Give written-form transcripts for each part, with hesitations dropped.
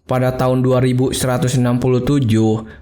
Pada tahun 2167,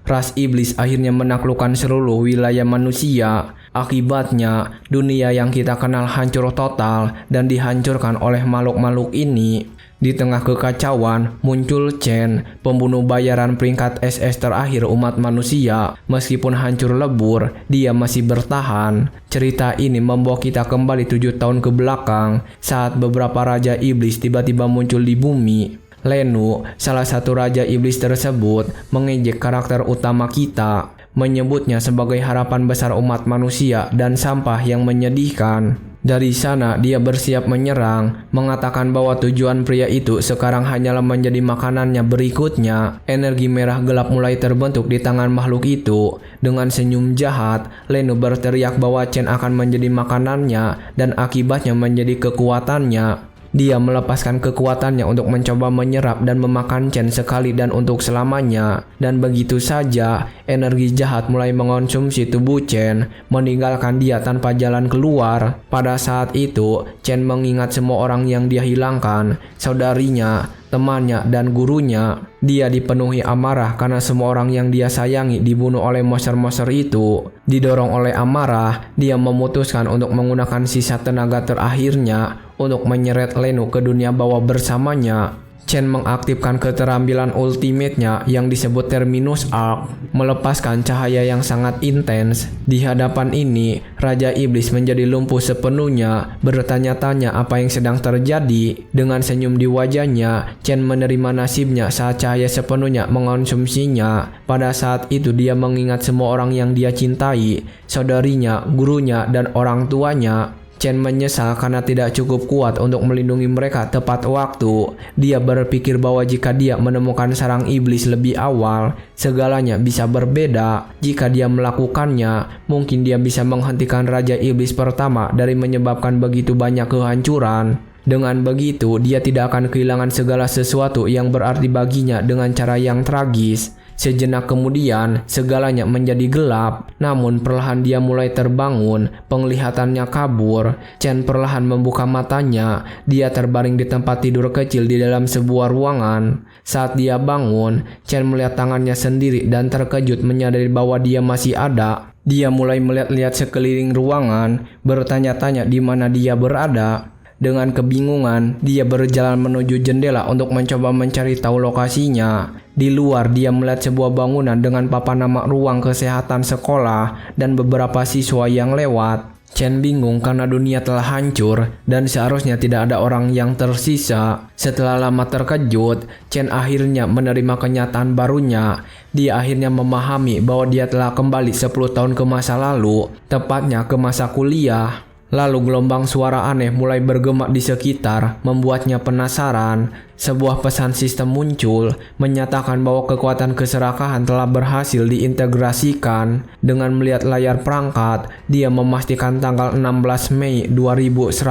ras iblis akhirnya menaklukkan seluruh wilayah manusia. Akibatnya, dunia yang kita kenal hancur total dan dihancurkan oleh makhluk-makhluk ini. Di tengah kekacauan, muncul Chen, pembunuh bayaran peringkat SS terakhir umat manusia. Meskipun hancur lebur, dia masih bertahan. Cerita ini membawa kita kembali 7 tahun ke belakang, saat beberapa raja iblis tiba-tiba muncul di bumi. Lenu, salah satu raja iblis tersebut, mengejek karakter utama kita, menyebutnya sebagai harapan besar umat manusia dan sampah yang menyedihkan. Dari sana dia bersiap menyerang, mengatakan bahwa tujuan pria itu sekarang hanyalah menjadi makanannya. Berikutnya, energi merah gelap mulai terbentuk di tangan makhluk itu. Dengan senyum jahat, Lenu berteriak bahwa Chen akan menjadi makanannya dan akibatnya menjadi kekuatannya. Dia melepaskan kekuatannya untuk mencoba menyerap dan memakan Chen sekali dan untuk selamanya. Dan begitu saja, energi jahat mulai mengonsumsi tubuh Chen, meninggalkan dia tanpa jalan keluar. Pada saat itu, Chen mengingat semua orang yang dia hilangkan, saudarinya, temannya, dan gurunya. Dia dipenuhi amarah karena semua orang yang dia sayangi dibunuh oleh monster-monster itu. Didorong oleh amarah, dia memutuskan untuk menggunakan sisa tenaga terakhirnya untuk menyeret Lenu ke dunia bawah bersamanya. Chen mengaktifkan keterampilan ultimate-nya yang disebut Terminus Arc, melepaskan cahaya yang sangat intens. Di hadapan ini, Raja Iblis menjadi lumpuh sepenuhnya, bertanya-tanya apa yang sedang terjadi. Dengan senyum di wajahnya, Chen menerima nasibnya saat cahaya sepenuhnya mengonsumsinya. Pada saat itu dia mengingat semua orang yang dia cintai, saudarinya, gurunya, dan orang tuanya. Chen menyesal karena tidak cukup kuat untuk melindungi mereka tepat waktu. Dia berpikir bahwa jika dia menemukan sarang iblis lebih awal, segalanya bisa berbeda. Jika dia melakukannya, mungkin dia bisa menghentikan Raja Iblis pertama dari menyebabkan begitu banyak kehancuran. Dengan begitu, dia tidak akan kehilangan segala sesuatu yang berarti baginya dengan cara yang tragis. Sejenak kemudian, segalanya menjadi gelap. Namun perlahan dia mulai terbangun, penglihatannya kabur. Chen perlahan membuka matanya. Dia terbaring di tempat tidur kecil di dalam sebuah ruangan. Saat dia bangun, Chen melihat tangannya sendiri dan terkejut menyadari bahwa dia masih ada. Dia mulai melihat-lihat sekeliling ruangan, bertanya-tanya di mana dia berada. Dengan kebingungan, dia berjalan menuju jendela untuk mencoba mencari tahu lokasinya. Di luar, dia melihat sebuah bangunan dengan papan nama ruang kesehatan sekolah dan beberapa siswa yang lewat. Chen bingung karena dunia telah hancur dan seharusnya tidak ada orang yang tersisa. Setelah lama terkejut, Chen akhirnya menerima kenyataan barunya. Dia akhirnya memahami bahwa dia telah kembali 10 tahun ke masa lalu, tepatnya ke masa kuliah. Lalu gelombang suara aneh mulai bergema di sekitar, membuatnya penasaran. Sebuah pesan sistem muncul, menyatakan bahwa kekuatan keserakahan telah berhasil diintegrasikan. Dengan melihat layar perangkat, dia memastikan tanggal 16 Mei 2157.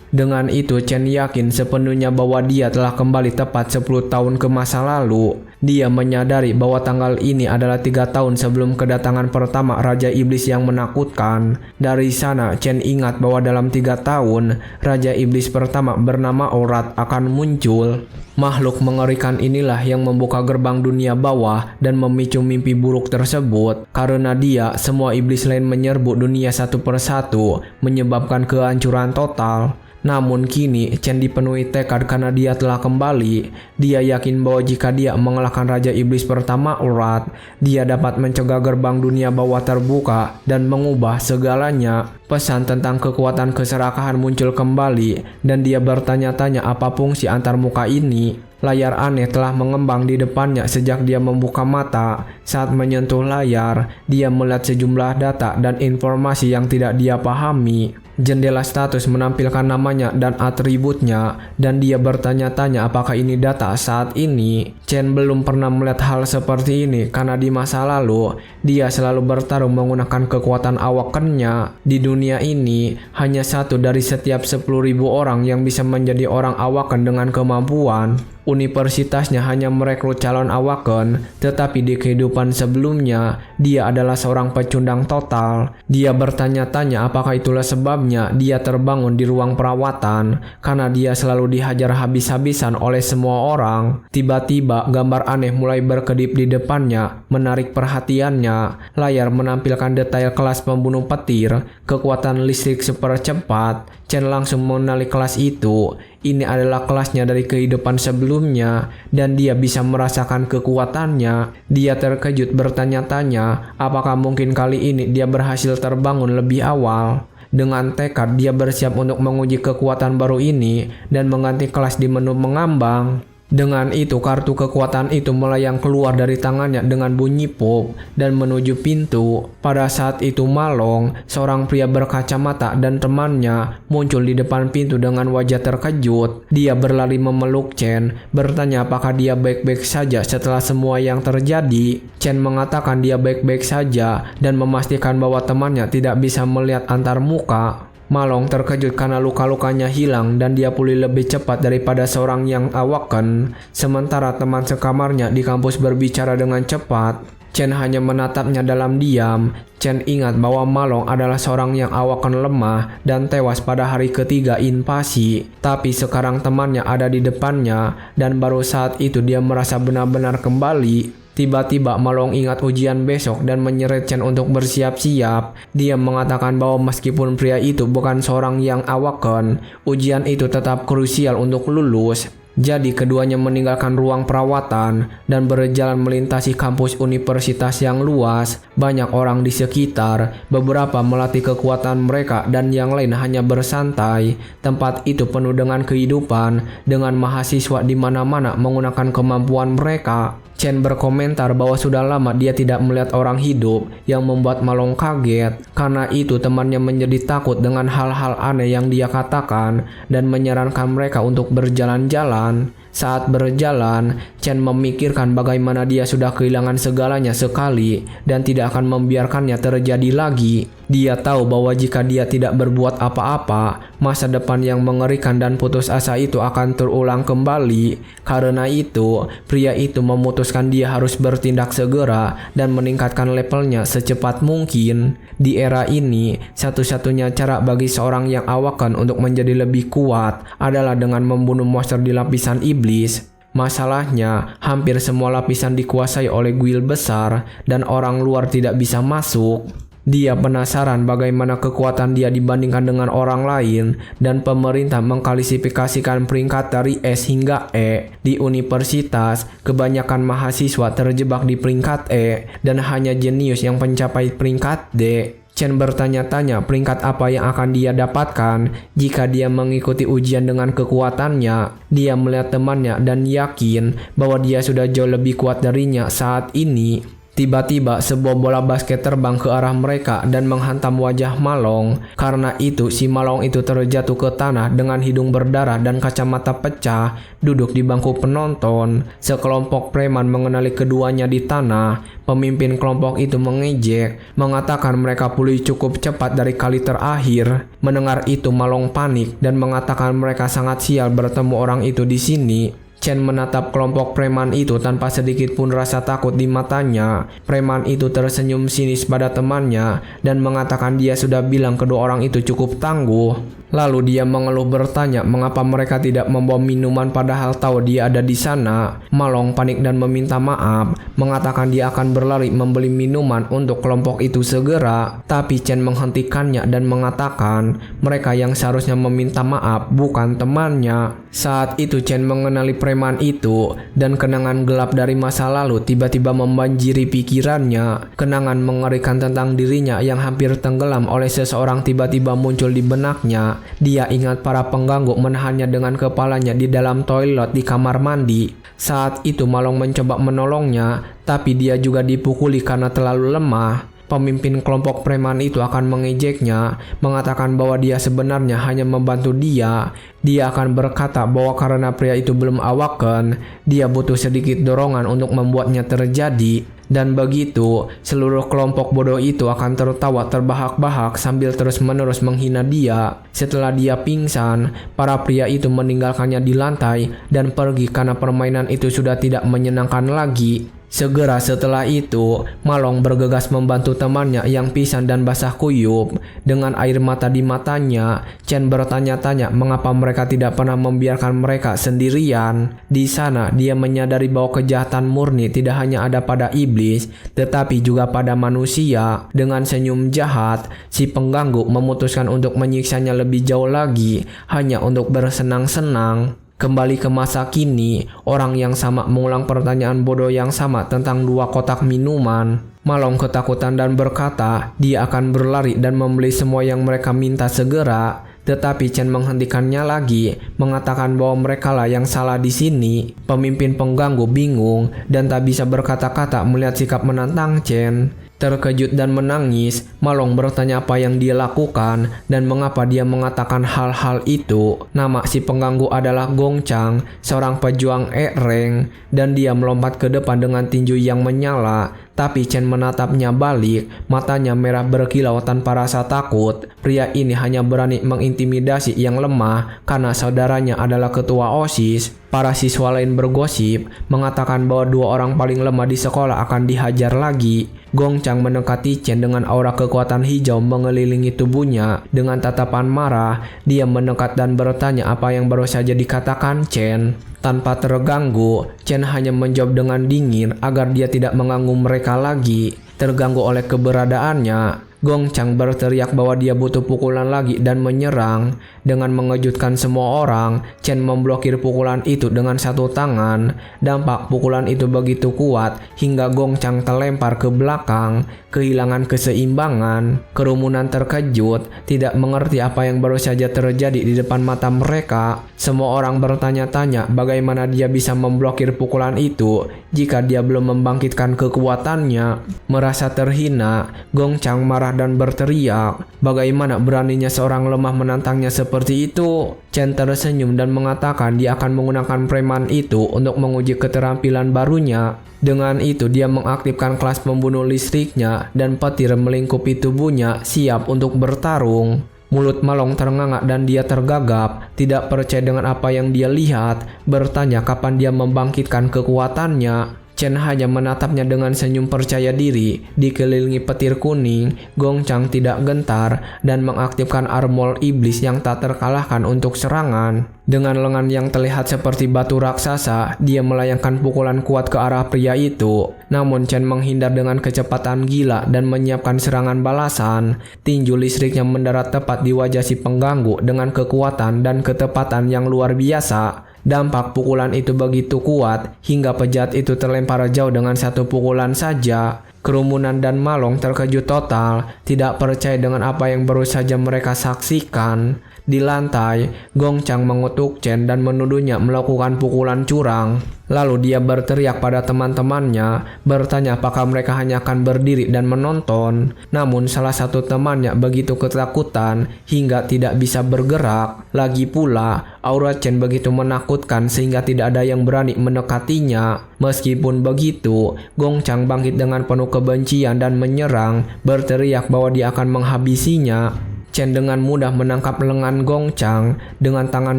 Dengan itu, Chen yakin sepenuhnya bahwa dia telah kembali tepat 10 tahun ke masa lalu. Dia menyadari bahwa tanggal ini adalah 3 tahun sebelum kedatangan pertama Raja Iblis yang menakutkan. Dari sana, Chen ingat bahwa dalam 3 tahun, Raja Iblis pertama bernama Orat akan muncul. Makhluk mengerikan inilah yang membuka gerbang dunia bawah dan memicu mimpi buruk tersebut. Karena dia, semua iblis lain menyerbu dunia satu persatu, menyebabkan kehancuran total. Namun kini Chen dipenuhi tekad karena dia telah kembali. Dia yakin bahwa jika dia mengalahkan Raja Iblis pertama Orat, dia dapat mencegah gerbang dunia bawah terbuka dan mengubah segalanya. Pesan tentang kekuatan keserakahan muncul kembali dan dia bertanya-tanya apa fungsi antarmuka ini. Layar aneh telah mengembang di depannya sejak dia membuka mata. Saat menyentuh layar, dia melihat sejumlah data dan informasi yang tidak dia pahami. Jendela status menampilkan namanya dan atributnya, dan dia bertanya-tanya apakah ini data saat ini. Chen belum pernah melihat hal seperti ini karena di masa lalu, dia selalu bertarung menggunakan kekuatan awakennya. Di dunia ini, hanya satu dari setiap 10.000 orang yang bisa menjadi orang awaken dengan kemampuan. Universitasnya hanya merekrut calon awaken, tetapi di kehidupan sebelumnya, dia adalah seorang pecundang total. Dia bertanya-tanya apakah itulah sebabnya dia terbangun di ruang perawatan, karena dia selalu dihajar habis-habisan oleh semua orang. Tiba-tiba gambar aneh mulai berkedip di depannya, menarik perhatiannya. Layar menampilkan detail kelas pembunuh petir, kekuatan listrik super cepat. Chen langsung mengenali kelas itu. Ini adalah kelasnya dari kehidupan sebelumnya, dan dia bisa merasakan kekuatannya. Dia terkejut bertanya-tanya, apakah mungkin kali ini dia berhasil terbangun lebih awal. Dengan tekad, dia bersiap untuk menguji kekuatan baru ini dan mengganti kelas di menu mengambang. Dengan itu, kartu kekuatan itu melayang keluar dari tangannya dengan bunyi pop dan menuju pintu. Pada saat itu Malong, seorang pria berkacamata dan temannya muncul di depan pintu dengan wajah terkejut. Dia berlari memeluk Chen, bertanya apakah dia baik-baik saja setelah semua yang terjadi. Chen mengatakan dia baik-baik saja dan memastikan bahwa temannya tidak bisa melihat antar muka. Malong terkejut karena luka-lukanya hilang dan dia pulih lebih cepat daripada seorang yang awaken. Sementara teman sekamarnya di kampus berbicara dengan cepat. Chen hanya menatapnya dalam diam. Chen ingat bahwa Malong adalah seorang yang awaken lemah dan tewas pada hari ketiga invasi. Tapi sekarang temannya ada di depannya dan baru saat itu dia merasa benar-benar kembali. Tiba-tiba Malong ingat ujian besok dan menyeret Chen untuk bersiap-siap. Dia mengatakan bahwa meskipun pria itu bukan seorang yang awaken, ujian itu tetap krusial untuk lulus. Jadi keduanya meninggalkan ruang perawatan dan berjalan melintasi kampus universitas yang luas. Banyak orang di sekitar, beberapa melatih kekuatan mereka dan yang lain hanya bersantai. Tempat itu penuh dengan kehidupan, dengan mahasiswa di mana-mana menggunakan kemampuan mereka. Chen berkomentar bahwa sudah lama dia tidak melihat orang hidup, yang membuat Malong kaget. Karena itu temannya menjadi takut dengan hal-hal aneh yang dia katakan dan menyarankan mereka untuk berjalan-jalan. Saat berjalan, Chen memikirkan bagaimana dia sudah kehilangan segalanya sekali dan tidak akan membiarkannya terjadi lagi. Dia tahu bahwa jika dia tidak berbuat apa-apa, masa depan yang mengerikan dan putus asa itu akan terulang kembali. Karena itu, pria itu memutuskan dia harus bertindak segera dan meningkatkan levelnya secepat mungkin. Di era ini, satu-satunya cara bagi seorang yang awaken untuk menjadi lebih kuat adalah dengan membunuh monster di lapisan iblis. Masalahnya, hampir semua lapisan dikuasai oleh guild besar dan orang luar tidak bisa masuk. Dia penasaran bagaimana kekuatan dia dibandingkan dengan orang lain, dan pemerintah mengklasifikasikan peringkat dari S hingga E. Di universitas, kebanyakan mahasiswa terjebak di peringkat E dan hanya jenius yang mencapai peringkat D. Chen bertanya-tanya peringkat apa yang akan dia dapatkan jika dia mengikuti ujian dengan kekuatannya. Dia melihat temannya dan yakin bahwa dia sudah jauh lebih kuat darinya saat ini. Tiba-tiba sebuah bola basket terbang ke arah mereka dan menghantam wajah Malong. Karena itu si Malong itu terjatuh ke tanah dengan hidung berdarah dan kacamata pecah, duduk di bangku penonton. Sekelompok preman mengenali keduanya di tanah. Pemimpin kelompok itu mengejek, mengatakan mereka pulih cukup cepat dari kali terakhir. Mendengar itu Malong panik dan mengatakan mereka sangat sial bertemu orang itu di sini. Chen menatap kelompok preman itu tanpa sedikit pun rasa takut di matanya. Preman itu tersenyum sinis pada temannya dan mengatakan dia sudah bilang kedua orang itu cukup tangguh. Lalu dia mengeluh bertanya mengapa mereka tidak membawa minuman padahal tahu dia ada di sana. Malong panik dan meminta maaf, mengatakan dia akan berlari membeli minuman untuk kelompok itu segera. Tapi Chen menghentikannya dan mengatakan mereka yang seharusnya meminta maaf bukan temannya. Saat itu Chen mengenali preman itu dan kenangan gelap dari masa lalu tiba-tiba membanjiri pikirannya. Kenangan mengerikan tentang dirinya yang hampir tenggelam oleh seseorang tiba-tiba muncul di benaknya. Dia ingat para pengganggu menahannya dengan kepalanya di dalam toilet di kamar mandi. Saat itu Malong mencoba menolongnya, tapi dia juga dipukuli karena terlalu lemah. Pemimpin kelompok preman itu akan mengejeknya, mengatakan bahwa dia sebenarnya hanya membantu dia. dia akan berkata bahwa karena pria itu belum awaken, dia butuh sedikit dorongan untuk membuatnya terjadi. Dan begitu, seluruh kelompok bodoh itu akan tertawa terbahak-bahak sambil terus-menerus menghina dia. Setelah dia pingsan, para pria itu meninggalkannya di lantai dan pergi karena permainan itu sudah tidak menyenangkan lagi. Segera setelah itu, Malong bergegas membantu temannya yang pisan dan basah kuyup. Dengan air mata di matanya, Chen bertanya-tanya mengapa mereka tidak pernah membiarkan mereka sendirian. Di sana, dia menyadari bahwa kejahatan murni tidak hanya ada pada iblis, tetapi juga pada manusia. Dengan senyum jahat, si pengganggu memutuskan untuk menyiksanya lebih jauh lagi, hanya untuk bersenang-senang. Kembali ke masa kini, orang yang sama mengulang pertanyaan bodoh yang sama tentang 2 kotak minuman. Malong ketakutan dan berkata dia akan berlari dan membeli semua yang mereka minta segera. Tetapi Chen menghentikannya lagi, mengatakan bahwa merekalah yang salah di sini. Pemimpin pengganggu bingung dan tak bisa berkata-kata melihat sikap menantang Chen. Terkejut dan menangis, Malong bertanya apa yang dia lakukan dan mengapa dia mengatakan hal-hal itu. Nama si pengganggu adalah Gong Chang, seorang pejuang E-Rank, dan dia melompat ke depan dengan tinju yang menyala. Tapi Chen menatapnya balik, matanya merah berkilau tanpa rasa takut. Pria ini hanya berani mengintimidasi yang lemah karena saudaranya adalah ketua OSIS. Para siswa lain bergosip, mengatakan bahwa 2 orang paling lemah di sekolah akan dihajar lagi. Gong Chang mendekati Chen dengan aura kekuatan hijau mengelilingi tubuhnya. Dengan tatapan marah, dia mendekat dan bertanya apa yang baru saja dikatakan Chen. Tanpa terganggu, Chen hanya menjawab dengan dingin agar dia tidak mengganggu mereka lagi. Terganggu oleh keberadaannya, Gong Chang berteriak bahwa dia butuh pukulan lagi dan menyerang. Dengan mengejutkan semua orang, Chen memblokir pukulan itu dengan satu tangan. Dampak pukulan itu begitu kuat hingga Gong Chang terlempar ke belakang, kehilangan keseimbangan. Kerumunan terkejut, tidak mengerti apa yang baru saja terjadi di depan mata mereka. Semua orang bertanya-tanya bagaimana dia bisa memblokir pukulan itu jika dia belum membangkitkan kekuatannya. Merasa terhina, Gong Chang marah dan berteriak, bagaimana beraninya seorang lemah menantangnya seperti itu. Chen tersenyum dan mengatakan dia akan menggunakan preman itu untuk menguji keterampilan barunya. Dengan itu dia mengaktifkan kelas pembunuh listriknya dan petir melingkupi tubuhnya siap untuk bertarung. Mulut Malong ternganga dan dia tergagap, tidak percaya dengan apa yang dia lihat, bertanya kapan dia membangkitkan kekuatannya. Chen hanya menatapnya dengan senyum percaya diri. Dikelilingi petir kuning, Gong Chang tidak gentar dan mengaktifkan armor iblis yang tak terkalahkan untuk serangan. Dengan lengan yang terlihat seperti batu raksasa, dia melayangkan pukulan kuat ke arah pria itu. Namun Chen menghindar dengan kecepatan gila dan menyiapkan serangan balasan. Tinju listriknya mendarat tepat di wajah si pengganggu dengan kekuatan dan ketepatan yang luar biasa. Dampak pukulan itu begitu kuat hingga pejahat itu terlempar jauh dengan satu pukulan saja. Kerumunan dan Malong terkejut total, tidak percaya dengan apa yang baru saja mereka saksikan. Di lantai, Gong Chang mengutuk Chen dan menuduhnya melakukan pukulan curang. Lalu dia berteriak pada teman-temannya, bertanya apakah mereka hanya akan berdiri dan menonton. Namun salah satu temannya begitu ketakutan hingga tidak bisa bergerak. Lagi pula, aura Chen begitu menakutkan sehingga tidak ada yang berani mendekatinya. Meskipun begitu, Gong Chang bangkit dengan penuh kebencian dan menyerang, berteriak bahwa dia akan menghabisinya. Chen dengan mudah menangkap lengan Gong Chang. Dengan tangan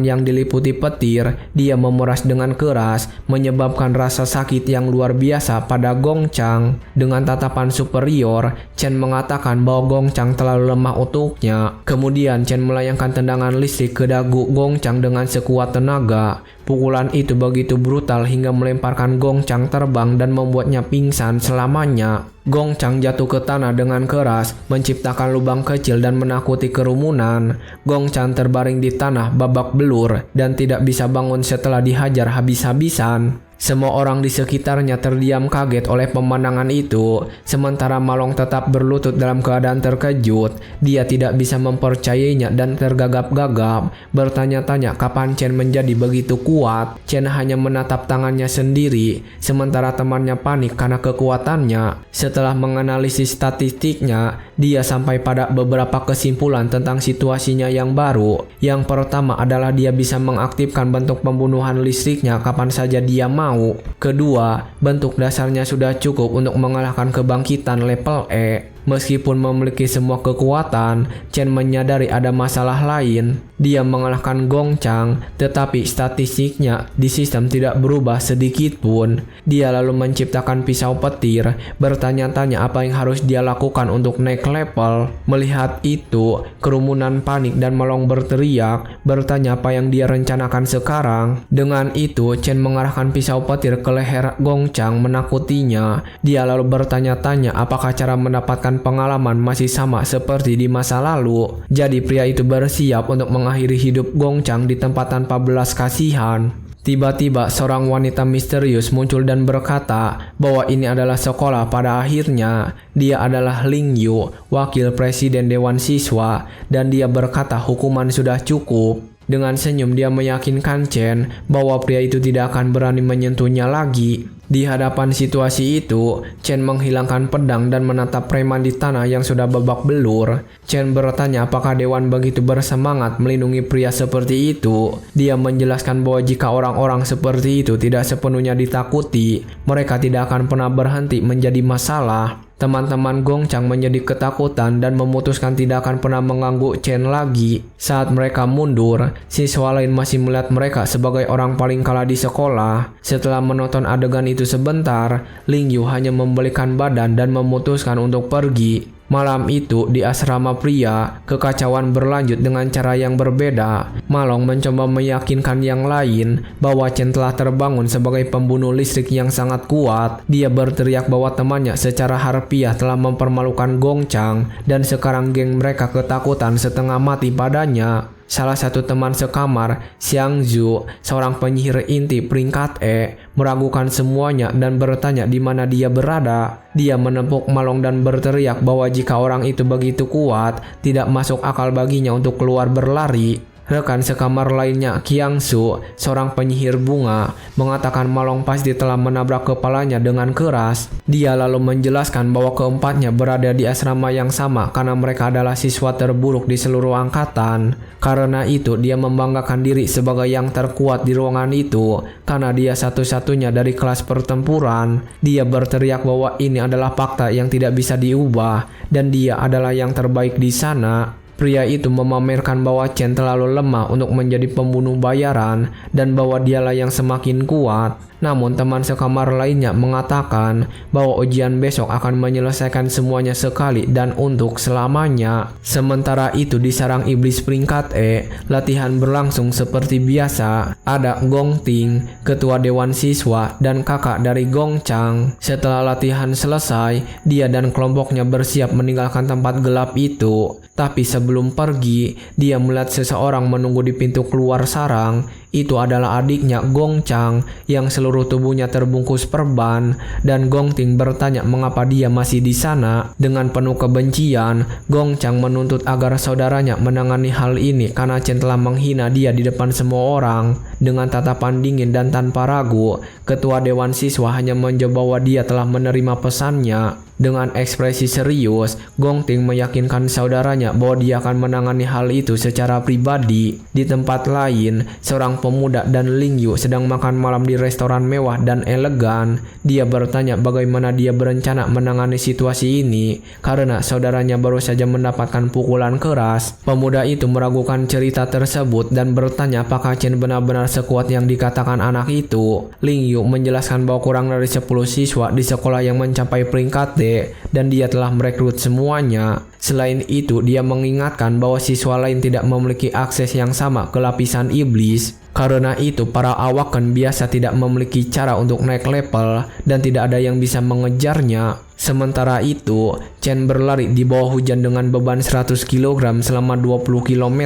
yang diliputi petir, dia memeras dengan keras, menyebabkan rasa sakit yang luar biasa pada Gong Chang. Dengan tatapan superior, Chen mengatakan bahwa Gong Chang terlalu lemah untuknya. Kemudian Chen melayangkan tendangan listrik ke dagu Gong Chang dengan sekuat tenaga. Pukulan itu begitu brutal hingga melemparkan Gong Chang terbang dan membuatnya pingsan selamanya. Gong Chang jatuh ke tanah dengan keras, menciptakan lubang kecil dan menakuti kerumunan. Gong Chang terbaring di tanah babak belur dan tidak bisa bangun setelah dihajar habis-habisan. Semua orang di sekitarnya terdiam kaget oleh pemandangan itu, sementara Malong tetap berlutut dalam keadaan terkejut. Dia tidak bisa mempercayainya dan tergagap-gagap, bertanya-tanya kapan Chen menjadi begitu kuat. Chen hanya menatap tangannya sendiri, sementara temannya panik karena kekuatannya. Setelah menganalisis statistiknya, dia sampai pada beberapa kesimpulan tentang situasinya yang baru. Yang pertama adalah dia bisa mengaktifkan bentuk pembunuhan listriknya kapan saja dia mau. Kedua, bentuk dasarnya sudah cukup untuk mengalahkan kebangkitan level E. Meskipun memiliki semua kekuatan, Chen menyadari ada masalah lain. Dia mengalahkan Gong Chang, tetapi statistiknya di sistem tidak berubah sedikit pun. Dia lalu menciptakan pisau petir, bertanya-tanya apa yang harus dia lakukan untuk naik level. Melihat itu, kerumunan panik dan Malong berteriak, bertanya apa yang dia rencanakan sekarang. Dengan itu, Chen mengarahkan pisau petir ke leher Gong Chang menakutinya. Dia lalu bertanya-tanya apakah cara mendapatkan pengalaman masih sama seperti di masa lalu. Jadi pria itu bersiap untuk mengakhiri hidup Gong Chang di tempat tanpa belas kasihan. Tiba-tiba seorang wanita misterius muncul dan berkata bahwa ini adalah sekolah pada akhirnya. Dia adalah Ling Yu, wakil presiden Dewan Siswa, dan dia berkata hukuman sudah cukup. Dengan senyum dia meyakinkan Chen bahwa pria itu tidak akan berani menyentuhnya lagi. Di hadapan situasi itu, Chen menghilangkan pedang dan menatap preman di tanah yang sudah babak belur. Chen bertanya apakah Dewan begitu bersemangat melindungi pria seperti itu. Dia menjelaskan bahwa jika orang-orang seperti itu tidak sepenuhnya ditakuti, mereka tidak akan pernah berhenti menjadi masalah. Teman-teman Gong Chang menjadi ketakutan dan memutuskan tidak akan pernah mengganggu Chen lagi. Saat mereka mundur, siswa lain masih melihat mereka sebagai orang paling kalah di sekolah. Setelah menonton adegan itu sebentar, Ling Yu hanya membalikan badan dan memutuskan untuk pergi. Malam itu di asrama pria, kekacauan berlanjut dengan cara yang berbeda. Malong mencoba meyakinkan yang lain bahwa Chen telah terbangun sebagai pembunuh listrik yang sangat kuat. Dia berteriak bahwa temannya secara harfiah telah mempermalukan Gong Chang dan sekarang geng mereka ketakutan setengah mati padanya. Salah satu teman sekamar, Xiang Zhu, seorang penyihir inti peringkat E, meragukan semuanya dan bertanya di mana dia berada. Dia menepuk Malong dan berteriak bahwa jika orang itu begitu kuat, tidak masuk akal baginya untuk keluar berlari. Rekan sekamar lainnya, Qiang Su, seorang penyihir bunga, mengatakan Malong pasti telah menabrak kepalanya dengan keras. Dia lalu menjelaskan bahwa keempatnya berada di asrama yang sama karena mereka adalah siswa terburuk di seluruh angkatan. Karena itu, dia membanggakan diri sebagai yang terkuat di ruangan itu karena dia satu-satunya dari kelas pertempuran. Dia berteriak bahwa ini adalah fakta yang tidak bisa diubah dan dia adalah yang terbaik di sana. Pria itu memamerkan bahwa Chen terlalu lemah untuk menjadi pembunuh bayaran dan bahwa dialah yang semakin kuat. Namun teman sekamar lainnya mengatakan bahwa ujian besok akan menyelesaikan semuanya sekali dan untuk selamanya. Sementara itu di sarang iblis peringkat E, latihan berlangsung seperti biasa. Ada Gong Ting, ketua Dewan Siswa, dan kakak dari Gong Chang. Setelah latihan selesai, dia dan kelompoknya bersiap meninggalkan tempat gelap itu. Tapi sebelum pergi, dia melihat seseorang menunggu di pintu keluar sarang. Itu adalah adiknya Gong Chang yang seluruh tubuhnya terbungkus perban, dan Gong Ting bertanya mengapa dia masih di sana. Dengan penuh kebencian, Gong Chang menuntut agar saudaranya menangani hal ini karena Chen telah menghina dia di depan semua orang. Dengan tatapan dingin dan tanpa ragu, ketua Dewan Siswa hanya menjawab bahwa dia telah menerima pesannya. Dengan ekspresi serius, Gong Ting meyakinkan saudaranya bahwa dia akan menangani hal itu secara pribadi. Di tempat lain, seorang pemuda dan Ling Yu sedang makan malam di restoran mewah dan elegan. Dia bertanya bagaimana dia berencana menangani situasi ini karena saudaranya baru saja mendapatkan pukulan keras. Pemuda itu meragukan cerita tersebut dan bertanya apakah Chen benar-benar sekuat yang dikatakan anak itu. Ling Yu menjelaskan bahwa kurang dari 10 siswa di sekolah yang mencapai peringkat D dan dia telah merekrut semuanya. Selain itu, dia mengingatkan bahwa siswa lain tidak memiliki akses yang sama ke lapisan iblis. Karena itu, para awaken biasa tidak memiliki cara untuk naik level dan tidak ada yang bisa mengejarnya. Sementara itu, Chen berlari di bawah hujan dengan beban 100 kg selama 20 km.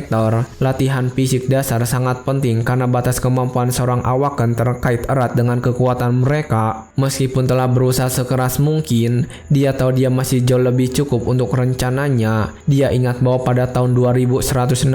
Latihan fisik dasar sangat penting karena batas kemampuan seorang awaken terkait erat dengan kekuatan mereka. Meskipun telah berusaha sekeras mungkin, dia tahu dia masih jauh lebih cukup untuk rencananya. Dia ingat bahwa pada tahun 2160,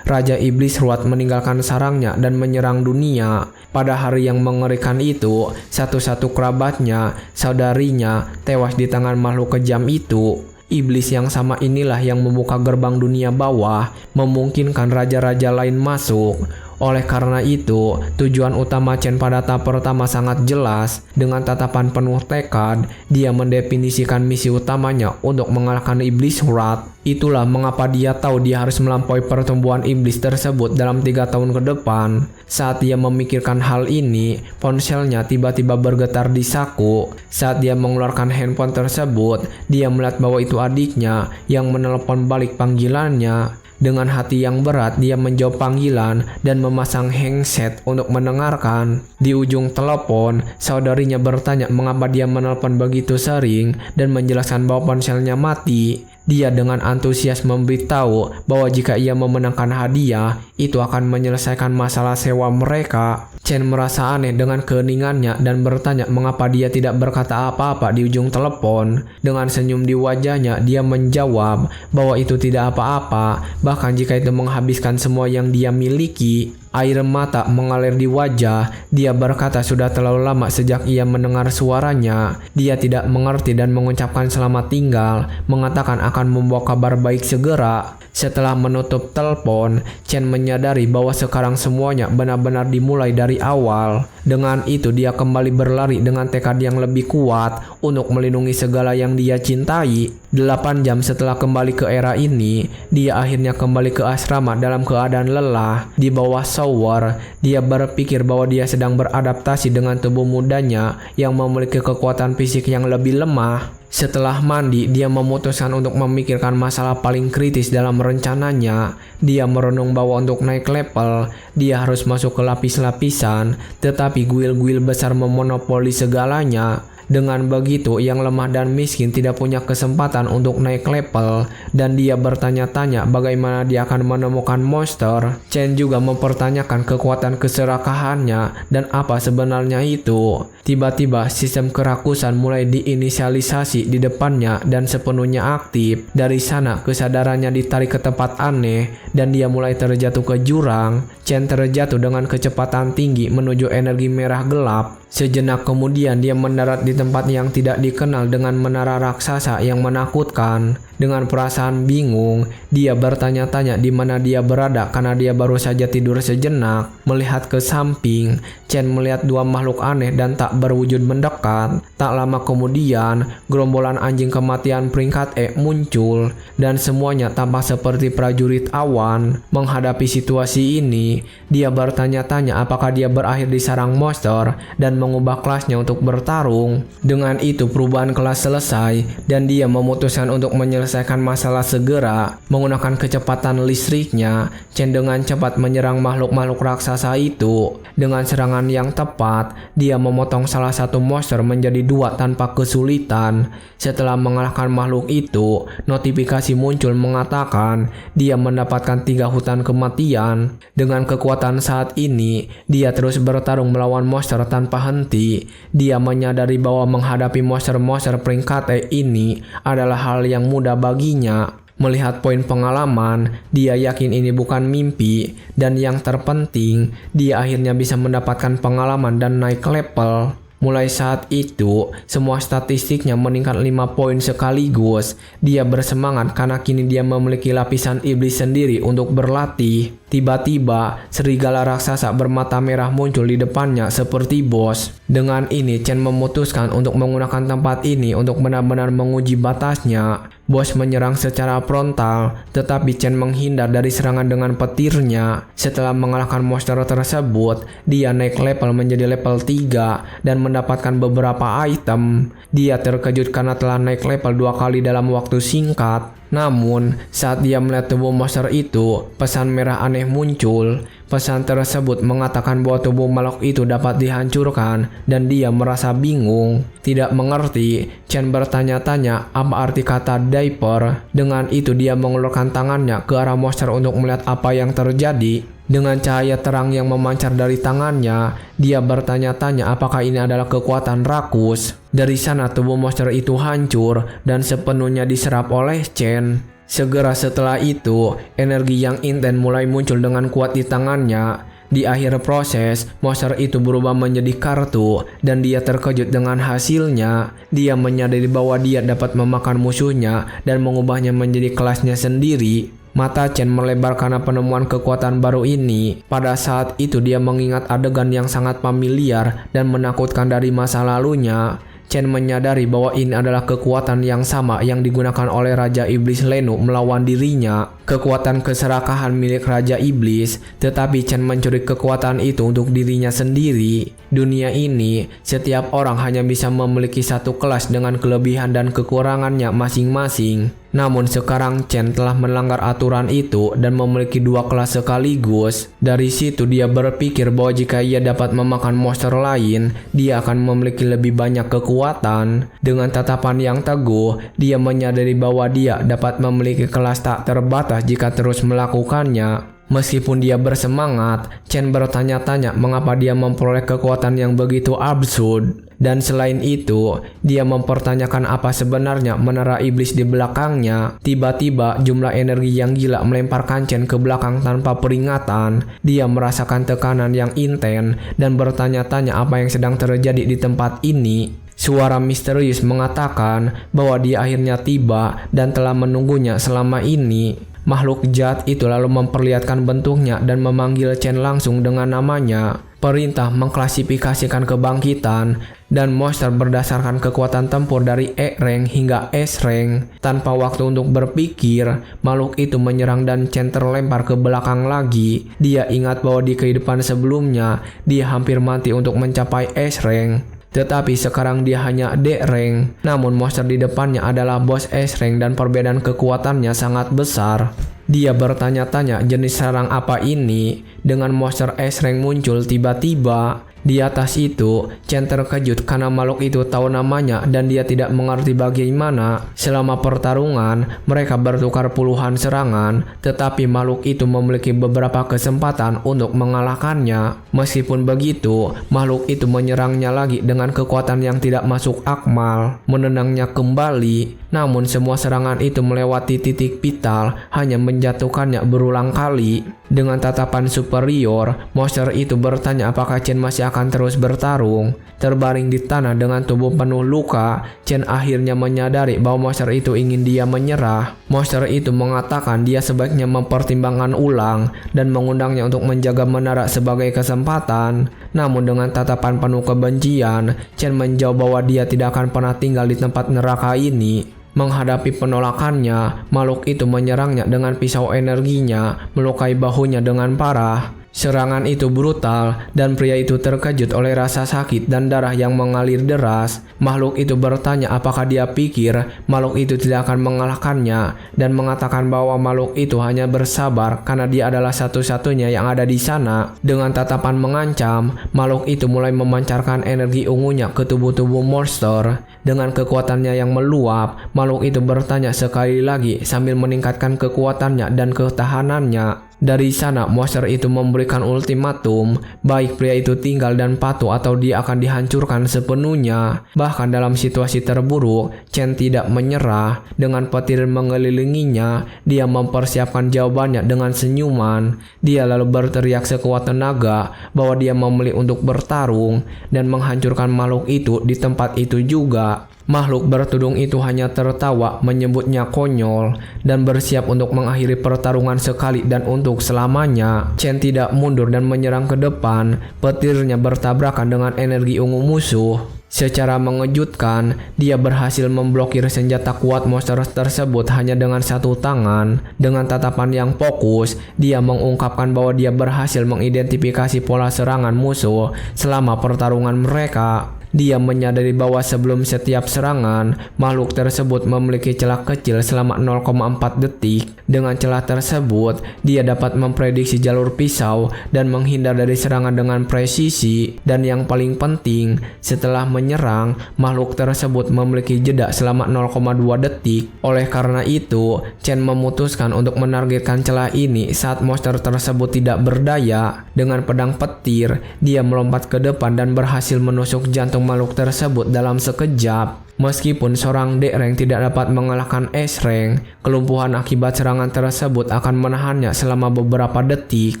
Raja Iblis Ruat meninggalkan sarangnya dan menyerang dunia. Pada hari yang mengerikan itu, satu-satu kerabatnya, saudarinya, tewas di tangan makhluk kejam itu. Iblis yang sama inilah yang membuka gerbang dunia bawah, memungkinkan raja-raja lain masuk. Oleh karena itu, tujuan utama Chen pada tahap pertama sangat jelas. Dengan tatapan penuh tekad, dia mendefinisikan misi utamanya untuk mengalahkan iblis Wrath. Itulah mengapa dia tahu dia harus melampaui pertumbuhan iblis tersebut dalam 3 tahun ke depan. Saat dia memikirkan hal ini, ponselnya tiba-tiba bergetar di saku. Saat dia mengeluarkan handphone tersebut, dia melihat bahwa itu adiknya yang menelpon balik panggilannya. Dengan hati yang berat, dia menjawab panggilan dan memasang handset untuk mendengarkan. Di ujung telepon, saudarinya bertanya mengapa dia menelpon begitu sering dan menjelaskan bahwa ponselnya mati. Dia dengan antusias memberitahu bahwa jika ia memenangkan hadiah, itu akan menyelesaikan masalah sewa mereka. Chen merasa aneh dengan keheningannya dan bertanya mengapa dia tidak berkata apa-apa di ujung telepon. Dengan senyum di wajahnya, dia menjawab bahwa itu tidak apa-apa, bahkan jika itu menghabiskan semua yang dia miliki. Air mata mengalir di wajah. Dia berkata sudah terlalu lama sejak ia mendengar suaranya. Dia tidak mengerti dan mengucapkan selamat tinggal, mengatakan akan membawa kabar baik segera. Setelah menutup telepon, Chen menyadari bahwa sekarang semuanya benar-benar dimulai dari awal. Dengan itu, dia kembali berlari dengan tekad yang lebih kuat untuk melindungi segala yang dia cintai. 8 jam setelah kembali ke era ini, dia akhirnya kembali ke asrama dalam keadaan lelah. Di bawah shower, dia berpikir bahwa dia sedang beradaptasi dengan tubuh mudanya yang memiliki kekuatan fisik yang lebih lemah. Setelah mandi, dia memutuskan untuk memikirkan masalah paling kritis dalam rencananya. Dia merenung bahwa untuk naik level, dia harus masuk ke lapis-lapisan, tetapi guil-guil besar memonopoli segalanya. Dengan begitu, yang lemah dan miskin tidak punya kesempatan untuk naik level, dan dia bertanya-tanya bagaimana dia akan menemukan monster. Chen juga mempertanyakan kekuatan keserakahannya dan apa sebenarnya itu. Tiba-tiba, sistem kerakusan mulai diinisialisasi di depannya dan sepenuhnya aktif. Dari sana, kesadarannya ditarik ke tempat aneh, dan dia mulai terjatuh ke jurang. Chen terjatuh dengan kecepatan tinggi menuju energi merah gelap. Sejenak kemudian, dia mendarat di tempat yang tidak dikenal dengan menara raksasa yang menakutkan. Dengan perasaan bingung, dia bertanya-tanya di mana dia berada karena dia baru saja tidur sejenak. Melihat ke samping, Chen melihat 2 makhluk aneh dan tak berwujud mendekat. Tak lama kemudian, gerombolan anjing kematian peringkat E muncul, dan semuanya tampak seperti prajurit awan. Menghadapi situasi ini, dia bertanya-tanya apakah dia berakhir di sarang monster dan mengubah kelasnya untuk bertarung. Dengan itu, perubahan kelas selesai, dan dia memutuskan untuk menyelesaikan masalah segera. Menggunakan kecepatan listriknya, Chen dengan cepat menyerang makhluk-makhluk raksasa itu. Dengan serangan yang tepat, dia memotong salah satu monster menjadi 2 tanpa kesulitan. Setelah mengalahkan makhluk itu, notifikasi muncul mengatakan dia mendapatkan 3 hutan kematian. Dengan kekuatan saat ini, dia terus bertarung melawan monster tanpa henti. Dia menyadari bahwa menghadapi monster-monster peringkat E ini adalah hal yang mudah baginya. Melihat poin pengalaman, dia yakin ini bukan mimpi, dan yang terpenting, dia akhirnya bisa mendapatkan pengalaman dan naik level. Mulai saat itu, semua statistiknya meningkat 5 poin sekaligus. Dia bersemangat karena kini dia memiliki lapisan iblis sendiri untuk berlatih. Tiba-tiba, serigala raksasa bermata merah muncul di depannya seperti bos. Dengan ini, Chen memutuskan untuk menggunakan tempat ini untuk benar-benar menguji batasnya. Bos menyerang secara frontal, tetapi Chen menghindar dari serangan dengan petirnya. Setelah mengalahkan monster tersebut, dia naik level menjadi level 3 dan mendapatkan beberapa item. Dia terkejut karena telah naik level 2 kali dalam waktu singkat. Namun, saat dia melihat tubuh monster itu, pesan merah aneh muncul. Pesan tersebut mengatakan bahwa tubuh makhluk itu dapat dihancurkan dan dia merasa bingung. Tidak mengerti, Chen bertanya-tanya apa arti kata diaper. Dengan itu dia mengulurkan tangannya ke arah monster untuk melihat apa yang terjadi. Dengan cahaya terang yang memancar dari tangannya, dia bertanya-tanya apakah ini adalah kekuatan rakus. Dari sana tubuh monster itu hancur dan sepenuhnya diserap oleh Chen. Segera setelah itu, energi yang intens mulai muncul dengan kuat di tangannya. Di akhir proses, monster itu berubah menjadi kartu dan dia terkejut dengan hasilnya. Dia menyadari bahwa dia dapat memakan musuhnya dan mengubahnya menjadi kelasnya sendiri. Mata Chen melebar karena penemuan kekuatan baru ini. Pada saat itu dia mengingat adegan yang sangat familiar dan menakutkan dari masa lalunya. Chen menyadari bahwa ini adalah kekuatan yang sama yang digunakan oleh Raja Iblis Lenu melawan dirinya. Kekuatan keserakahan milik Raja Iblis, tetapi Chen mencuri kekuatan itu untuk dirinya sendiri. Dunia ini, setiap orang hanya bisa memiliki satu kelas dengan kelebihan dan kekurangannya masing-masing. Namun sekarang Chen telah melanggar aturan itu dan memiliki dua kelas sekaligus. Dari situ dia berpikir bahwa jika ia dapat memakan monster lain, dia akan memiliki lebih banyak kekuatan. Dengan tatapan yang teguh, dia menyadari bahwa dia dapat memiliki kelas tak terbatas jika terus melakukannya. Meskipun dia bersemangat, Chen bertanya-tanya mengapa dia memperoleh kekuatan yang begitu absurd. Dan selain itu, dia mempertanyakan apa sebenarnya menara iblis di belakangnya. Tiba-tiba jumlah energi yang gila melemparkan Chen ke belakang tanpa peringatan. Dia merasakan tekanan yang intens dan bertanya-tanya apa yang sedang terjadi di tempat ini. Suara misterius mengatakan bahwa dia akhirnya tiba dan telah menunggunya selama ini. Makhluk jahat itu lalu memperlihatkan bentuknya dan memanggil Chen langsung dengan namanya. Perintah mengklasifikasikan kebangkitan dan monster berdasarkan kekuatan tempur dari E-rank hingga S-rank. Tanpa waktu untuk berpikir, makhluk itu menyerang dan Chen terlempar ke belakang lagi. Dia ingat bahwa di kehidupan sebelumnya, dia hampir mati untuk mencapai S-rank. Tetapi sekarang dia hanya D-rank. Namun monster di depannya adalah bos S-rank dan perbedaan kekuatannya sangat besar. Dia bertanya-tanya jenis serang apa ini. Dengan monster S-rank muncul tiba-tiba. Di atas itu, Chen terkejut karena makhluk itu tahu namanya dan dia tidak mengerti bagaimana. Selama pertarungan, mereka bertukar puluhan serangan, tetapi makhluk itu memiliki beberapa kesempatan untuk mengalahkannya. Meskipun begitu, makhluk itu menyerangnya lagi dengan kekuatan yang tidak masuk akal, menendangnya kembali. Namun semua serangan itu melewati titik vital, hanya menjatuhkannya berulang kali. Dengan tatapan superior, monster itu bertanya apakah Chen masih akan terus bertarung. Terbaring di tanah dengan tubuh penuh luka, Chen akhirnya menyadari bahwa monster itu ingin dia menyerah. Monster itu mengatakan dia sebaiknya mempertimbangkan ulang dan mengundangnya untuk menjaga menara sebagai kesempatan. Namun dengan tatapan penuh kebencian, Chen menjawab bahwa dia tidak akan pernah tinggal di tempat neraka ini. Menghadapi penolakannya, makhluk itu menyerangnya dengan pisau energinya, melukai bahunya dengan parah. Serangan itu brutal dan pria itu terkejut oleh rasa sakit dan darah yang mengalir deras. Makhluk itu bertanya apakah dia pikir makhluk itu tidak akan mengalahkannya dan mengatakan bahwa makhluk itu hanya bersabar karena dia adalah satu-satunya yang ada di sana. Dengan tatapan mengancam, makhluk itu mulai memancarkan energi ungunya ke tubuh-tubuh monster. Dengan kekuatannya yang meluap, makhluk itu bertanya sekali lagi sambil meningkatkan kekuatannya dan ketahanannya. Dari sana, monster itu memberikan ultimatum, baik pria itu tinggal dan patuh atau dia akan dihancurkan sepenuhnya. Bahkan dalam situasi terburuk, Chen tidak menyerah. Dengan petir mengelilinginya, dia mempersiapkan jawabannya dengan senyuman. Dia lalu berteriak sekuat tenaga bahwa dia memilih untuk bertarung dan menghancurkan makhluk itu di tempat itu juga. Makhluk bertudung itu hanya tertawa, menyebutnya konyol, dan bersiap untuk mengakhiri pertarungan sekali dan untuk selamanya. Chen tidak mundur dan menyerang ke depan, petirnya bertabrakan dengan energi ungu musuh. Secara mengejutkan, dia berhasil memblokir senjata kuat monster tersebut hanya dengan satu tangan. Dengan tatapan yang fokus, dia mengungkapkan bahwa dia berhasil mengidentifikasi pola serangan musuh selama pertarungan mereka. dia menyadari bahwa sebelum setiap serangan, makhluk tersebut memiliki celah kecil selama 0,4 detik. Dengan celah tersebut, dia dapat memprediksi jalur pisau dan menghindar dari serangan dengan presisi. Dan yang paling penting, setelah menyerang, makhluk tersebut memiliki jeda selama 0,2 detik. Oleh karena itu, Chen memutuskan untuk menargetkan celah ini saat monster tersebut tidak berdaya. Dengan pedang petir, dia melompat ke depan dan berhasil menusuk jantung makhluk tersebut dalam sekejap. Meskipun seorang D-Rank tidak dapat mengalahkan S-Rank, kelumpuhan akibat serangan tersebut akan menahannya selama beberapa detik.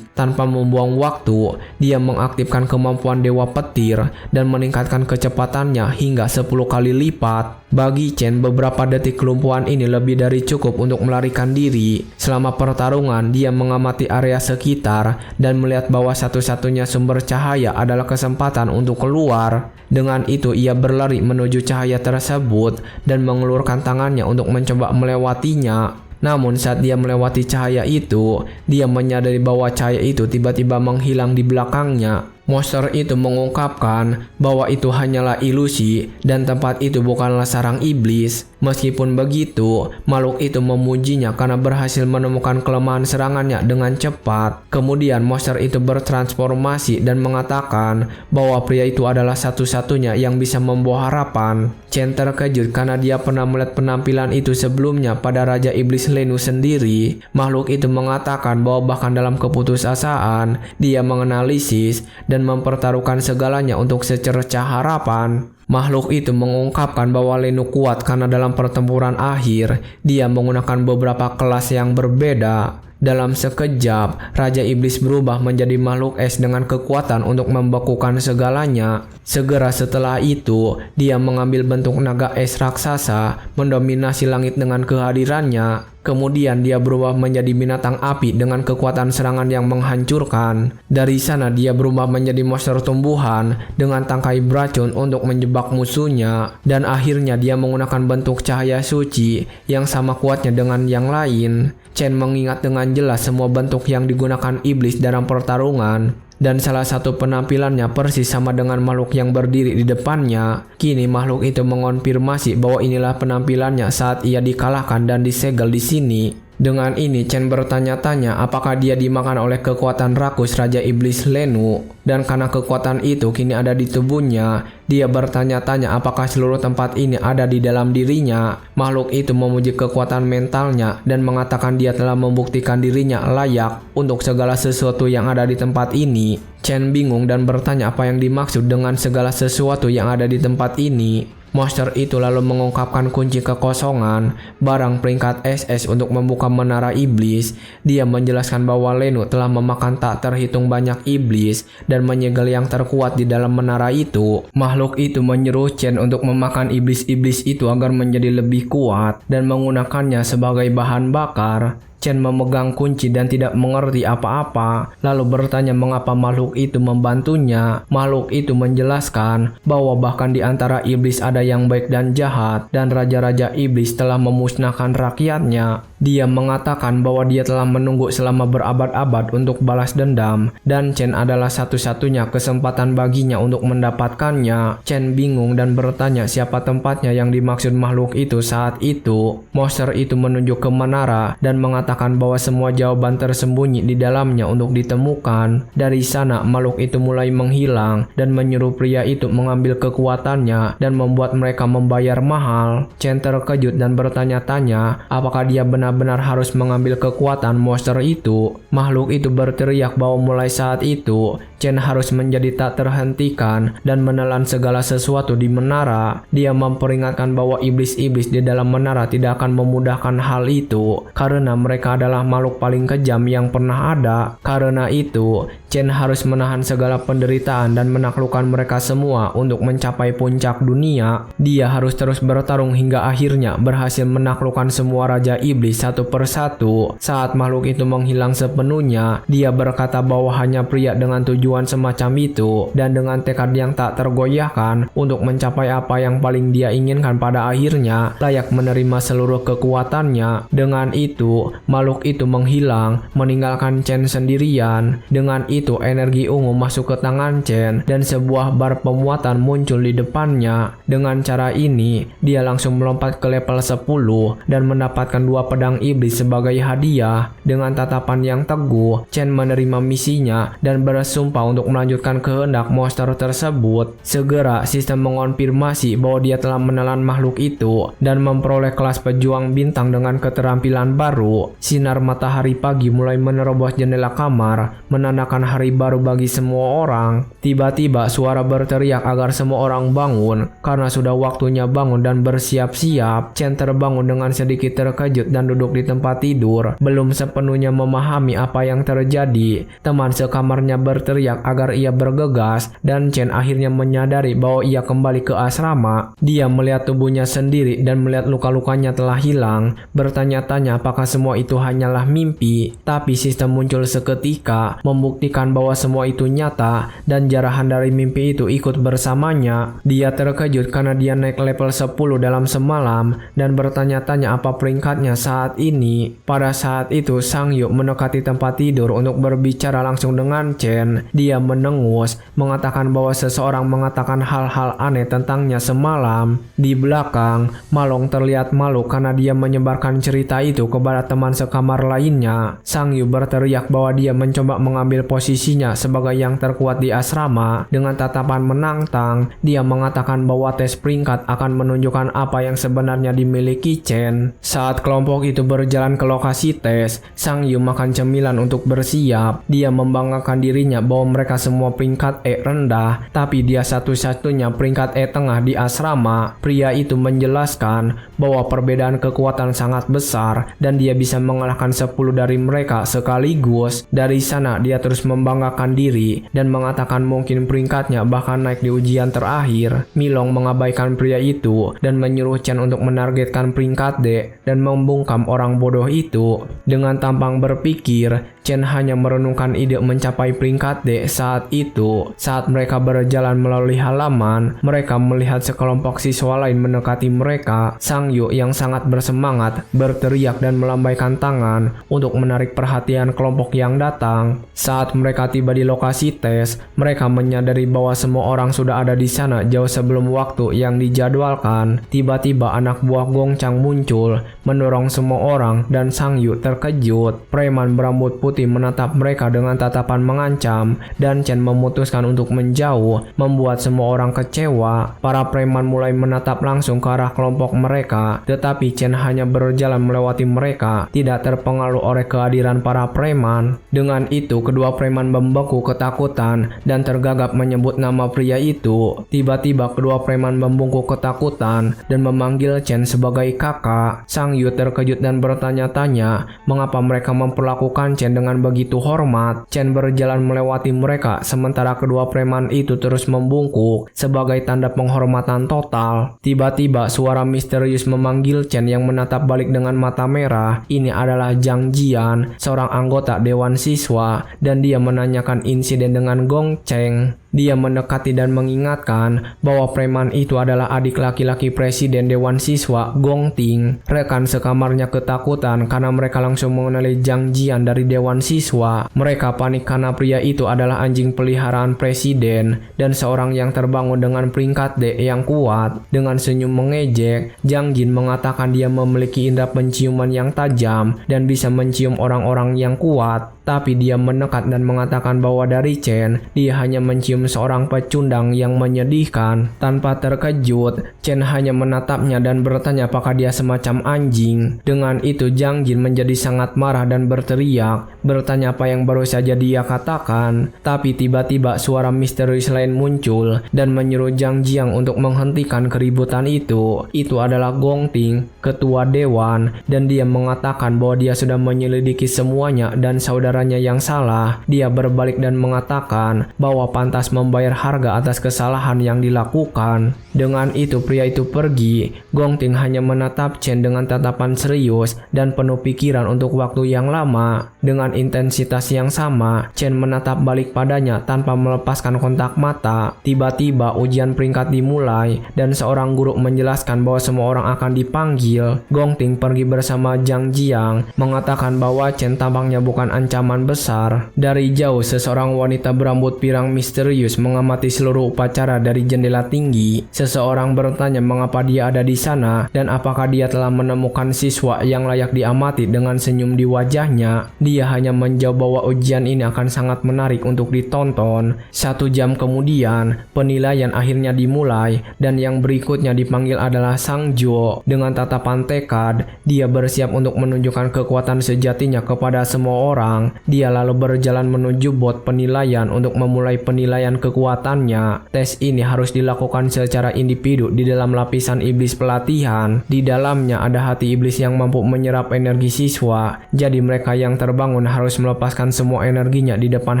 Tanpa membuang waktu, dia mengaktifkan kemampuan Dewa Petir dan meningkatkan kecepatannya hingga 10 kali lipat. Bagi Chen, beberapa detik kelumpuhan ini lebih dari cukup untuk melarikan diri. Selama pertarungan, dia mengamati area sekitar dan melihat bahwa satu-satunya sumber cahaya adalah kesempatan untuk keluar. Dengan itu, ia berlari menuju cahaya tersebut dan mengulurkan tangannya untuk mencoba melewatinya. Namun saat dia melewati cahaya itu, dia menyadari bahwa cahaya itu tiba-tiba menghilang di belakangnya. Monster itu mengungkapkan bahwa itu hanyalah ilusi dan tempat itu bukanlah sarang iblis. Meskipun begitu, makhluk itu memujinya karena berhasil menemukan kelemahan serangannya dengan cepat. Kemudian monster itu bertransformasi dan mengatakan bahwa pria itu adalah satu-satunya yang bisa membawa harapan. Chen terkejut karena dia pernah melihat penampilan itu sebelumnya pada Raja Iblis Lenu sendiri. Makhluk itu mengatakan bahwa bahkan dalam keputusasaan, dia menganalisis dan mempertaruhkan segalanya untuk secercah harapan. Makhluk itu mengungkapkan bahwa Lenu kuat karena dalam pertempuran akhir, dia menggunakan beberapa kelas yang berbeda. Dalam sekejap, Raja Iblis berubah menjadi makhluk es dengan kekuatan untuk membekukan segalanya. Segera setelah itu, dia mengambil bentuk naga es raksasa, mendominasi langit dengan kehadirannya. Kemudian dia berubah menjadi binatang api dengan kekuatan serangan yang menghancurkan. Dari sana dia berubah menjadi monster tumbuhan dengan tangkai beracun untuk menjebak musuhnya. Dan akhirnya dia menggunakan bentuk cahaya suci yang sama kuatnya dengan yang lain. Chen mengingat dengan jelas semua bentuk yang digunakan iblis dalam pertarungan. Dan salah satu penampilannya persis sama dengan makhluk yang berdiri di depannya. Kini makhluk itu mengonfirmasi bahwa inilah penampilannya saat ia dikalahkan dan disegel di sini. Dengan ini, Chen bertanya-tanya apakah dia dimakan oleh kekuatan rakus Raja Iblis Lenu. Dan karena kekuatan itu kini ada di tubuhnya, dia bertanya-tanya apakah seluruh tempat ini ada di dalam dirinya. Makhluk itu memuji kekuatan mentalnya dan mengatakan dia telah membuktikan dirinya layak untuk segala sesuatu yang ada di tempat ini. Chen bingung dan bertanya apa yang dimaksud dengan segala sesuatu yang ada di tempat ini. Monster itu lalu mengungkapkan kunci kekosongan, barang peringkat SS untuk membuka menara iblis. Dia menjelaskan bahwa Lenu telah memakan tak terhitung banyak iblis dan menyegel yang terkuat di dalam menara itu. Makhluk itu menyuruh Chen untuk memakan iblis-iblis itu agar menjadi lebih kuat dan menggunakannya sebagai bahan bakar. Chen memegang kunci dan tidak mengerti apa-apa, lalu bertanya mengapa makhluk itu membantunya. Makhluk itu menjelaskan bahwa bahkan di antara iblis ada yang baik dan jahat, dan raja-raja iblis telah memusnahkan rakyatnya. Dia mengatakan bahwa dia telah menunggu selama berabad-abad untuk balas dendam, dan Chen adalah satu-satunya kesempatan baginya untuk mendapatkannya. Chen bingung dan bertanya siapa tempatnya yang dimaksud makhluk itu saat itu. Monster itu menunjuk ke menara dan mengatakan bahwa semua jawaban tersembunyi di dalamnya untuk ditemukan. Dari sana, makhluk itu mulai menghilang dan menyuruh pria itu mengambil kekuatannya dan membuat mereka membayar mahal. Chen terkejut dan bertanya-tanya apakah dia benar-benar harus mengambil kekuatan monster itu. Makhluk itu berteriak bahwa mulai saat itu, Chen harus menjadi tak terhentikan dan menelan segala sesuatu di menara. Dia memperingatkan bahwa iblis-iblis di dalam menara tidak akan memudahkan hal itu, karena mereka adalah makhluk paling kejam yang pernah ada. Karena itu, Chen harus menahan segala penderitaan dan menaklukkan mereka semua untuk mencapai puncak dunia. Dia harus terus bertarung hingga akhirnya berhasil menaklukkan semua raja iblis satu persatu. Saat makhluk itu menghilang sepenuhnya, dia berkata bahwa hanya pria dengan tujuan semacam itu dan dengan tekad yang tak tergoyahkan untuk mencapai apa yang paling dia inginkan pada akhirnya layak menerima seluruh kekuatannya. Dengan itu, makhluk itu menghilang, meninggalkan Chen sendirian. Dengan itu energi ungu masuk ke tangan Chen dan sebuah bar pemuatan muncul di depannya. Dengan cara ini, dia langsung melompat ke level 10 dan mendapatkan 2 pedang iblis sebagai hadiah. Dengan tatapan yang teguh, Chen menerima misinya dan bersumpah untuk melanjutkan kehendak monster tersebut. Segera sistem mengonfirmasi bahwa dia telah menelan makhluk itu dan memperoleh kelas pejuang bintang dengan keterampilan baru. Sinar matahari pagi mulai menerobos jendela kamar, menandakan hari baru bagi semua orang. Tiba-tiba suara berteriak agar semua orang bangun karena sudah waktunya bangun dan bersiap-siap. Chen terbangun dengan sedikit terkejut dan duduk di tempat tidur, belum sepenuhnya memahami apa yang terjadi. Teman sekamarnya berteriak agar ia bergegas dan Chen akhirnya menyadari bahwa ia kembali ke asrama. Dia melihat tubuhnya sendiri dan melihat luka-lukanya telah hilang. Bertanya-tanya apakah semua itu hanyalah mimpi, tapi sistem muncul seketika membuktikan bahwa semua itu nyata dan jarahan dari mimpi itu ikut bersamanya. Dia terkejut karena dia naik level 10 dalam semalam dan bertanya-tanya apa peringkatnya saat ini. Pada saat itu Sang Yu mendekati tempat tidur untuk berbicara langsung dengan Chen. Dia menengus, mengatakan bahwa seseorang mengatakan hal-hal aneh tentangnya semalam. Di belakang, Malong terlihat malu karena dia menyebarkan cerita itu kepada teman sekamar lainnya. Sang Yu berteriak bahwa dia mencoba mengambil posisinya sebagai yang terkuat di asrama. Dengan tatapan menantang, dia mengatakan bahwa tes peringkat akan menunjukkan apa yang sebenarnya dimiliki Chen. Saat kelompok itu berjalan ke lokasi tes, Sang Yu makan cemilan untuk bersiap. Dia membanggakan dirinya bahwa mereka semua peringkat E rendah, tapi dia satu-satunya peringkat E tengah di asrama. Pria itu menjelaskan bahwa perbedaan kekuatan sangat besar dan dia bisa mengalahkan 10 dari mereka sekaligus. Dari sana dia terus membanggakan diri dan mengatakan mungkin peringkatnya bahkan naik di ujian terakhir. Milong mengabaikan pria itu dan menyuruh Chen untuk menargetkan peringkat D dan membungkam orang bodoh itu. Dengan tampang berpikir, Chen hanya merenungkan ide mencapai peringkat D saat itu. Saat mereka berjalan melalui halaman, mereka melihat sekelompok siswa lain mendekati mereka. Sang Yu yang sangat bersemangat berteriak dan melambaikan tangan untuk menarik perhatian kelompok yang datang. Saat mereka tiba di lokasi tes, mereka menyadari bahwa semua orang sudah ada di sana jauh sebelum waktu yang dijadwalkan. Tiba-tiba anak buah Gong Chang muncul, mendorong semua orang dan Sang Yu terkejut. Preman berambut putih menatap mereka dengan tatapan mengancam dan Chen memutuskan untuk menjauh, membuat semua orang kecewa. Para preman mulai menatap langsung ke arah kelompok mereka, tetapi Chen hanya berjalan melewati mereka, tidak terpengaruh oleh kehadiran para preman. Dengan itu, kedua preman membeku ketakutan dan tergagap menyebut nama pria itu. Tiba-tiba kedua preman membungkuk ketakutan dan memanggil Chen sebagai kakak. Sang Yu terkejut dan bertanya-tanya mengapa mereka memperlakukan Chen dengan begitu hormat. Chen berjalan melewati mereka sementara kedua preman itu terus membungkuk sebagai tanda penghormatan total. Tiba-tiba suara misterius memanggil Chen yang menatap balik dengan mata merah. Ini adalah Zhang Jian, seorang anggota Dewan Siswa, dan dia menanyakan insiden dengan Gong Cheng. Dia mendekati dan mengingatkan bahwa preman itu adalah adik laki-laki presiden Dewan Siswa, Gong Ting. Rekan sekamarnya ketakutan karena mereka langsung mengenali Zhang Jian dari Dewan Siswa. Mereka panik karena pria itu adalah anjing peliharaan presiden dan seorang yang terbangun dengan peringkat D yang kuat. Dengan senyum mengejek, Zhang Jin mengatakan dia memiliki indera penciuman yang tajam dan bisa mencium orang-orang yang kuat. Tapi dia mendekat dan mengatakan bahwa dari Chen, dia hanya mencium seorang pecundang yang menyedihkan. Tanpa terkejut, Chen hanya menatapnya dan bertanya apakah dia semacam anjing. Dengan itu Zhang Jin menjadi sangat marah dan berteriak, bertanya apa yang baru saja dia katakan. Tapi tiba-tiba suara misterius lain muncul dan menyuruh Zhang Jiang untuk menghentikan keributan itu. Itu adalah Gong Ting, ketua dewan, dan dia mengatakan bahwa dia sudah menyelidiki semuanya dan saudara pikirannya yang salah, dia berbalik dan mengatakan bahwa pantas membayar harga atas kesalahan yang dilakukan. Dengan itu pria itu pergi. Gong Ting hanya menatap Chen dengan tatapan serius dan penuh pikiran untuk waktu yang lama. Dengan intensitas yang sama, Chen menatap balik padanya tanpa melepaskan kontak mata. Tiba-tiba ujian peringkat dimulai dan seorang guru menjelaskan bahwa semua orang akan dipanggil. Gong Ting pergi bersama Zhang Jiang, mengatakan bahwa Chen tampaknya bukan ancaman besar. Dari jauh seseorang wanita berambut pirang misterius mengamati seluruh upacara dari jendela tinggi. Seseorang bertanya mengapa dia ada di sana dan apakah dia telah menemukan siswa yang layak diamati. Dengan senyum di wajahnya, dia hanya menjawab bahwa ujian ini akan sangat menarik untuk ditonton. 1 jam kemudian, penilaian akhirnya dimulai dan yang berikutnya dipanggil adalah Sang Jo. Dengan tatapan tekad, dia bersiap untuk menunjukkan kekuatan sejatinya kepada semua orang. Dia lalu berjalan menuju bot penilaian untuk memulai penilaian kekuatannya. Tes ini harus dilakukan secara individu di dalam lapisan iblis pelatihan. Di dalamnya ada hati iblis yang mampu menyerap energi siswa. Jadi mereka yang terbangun harus melepaskan semua energinya di depan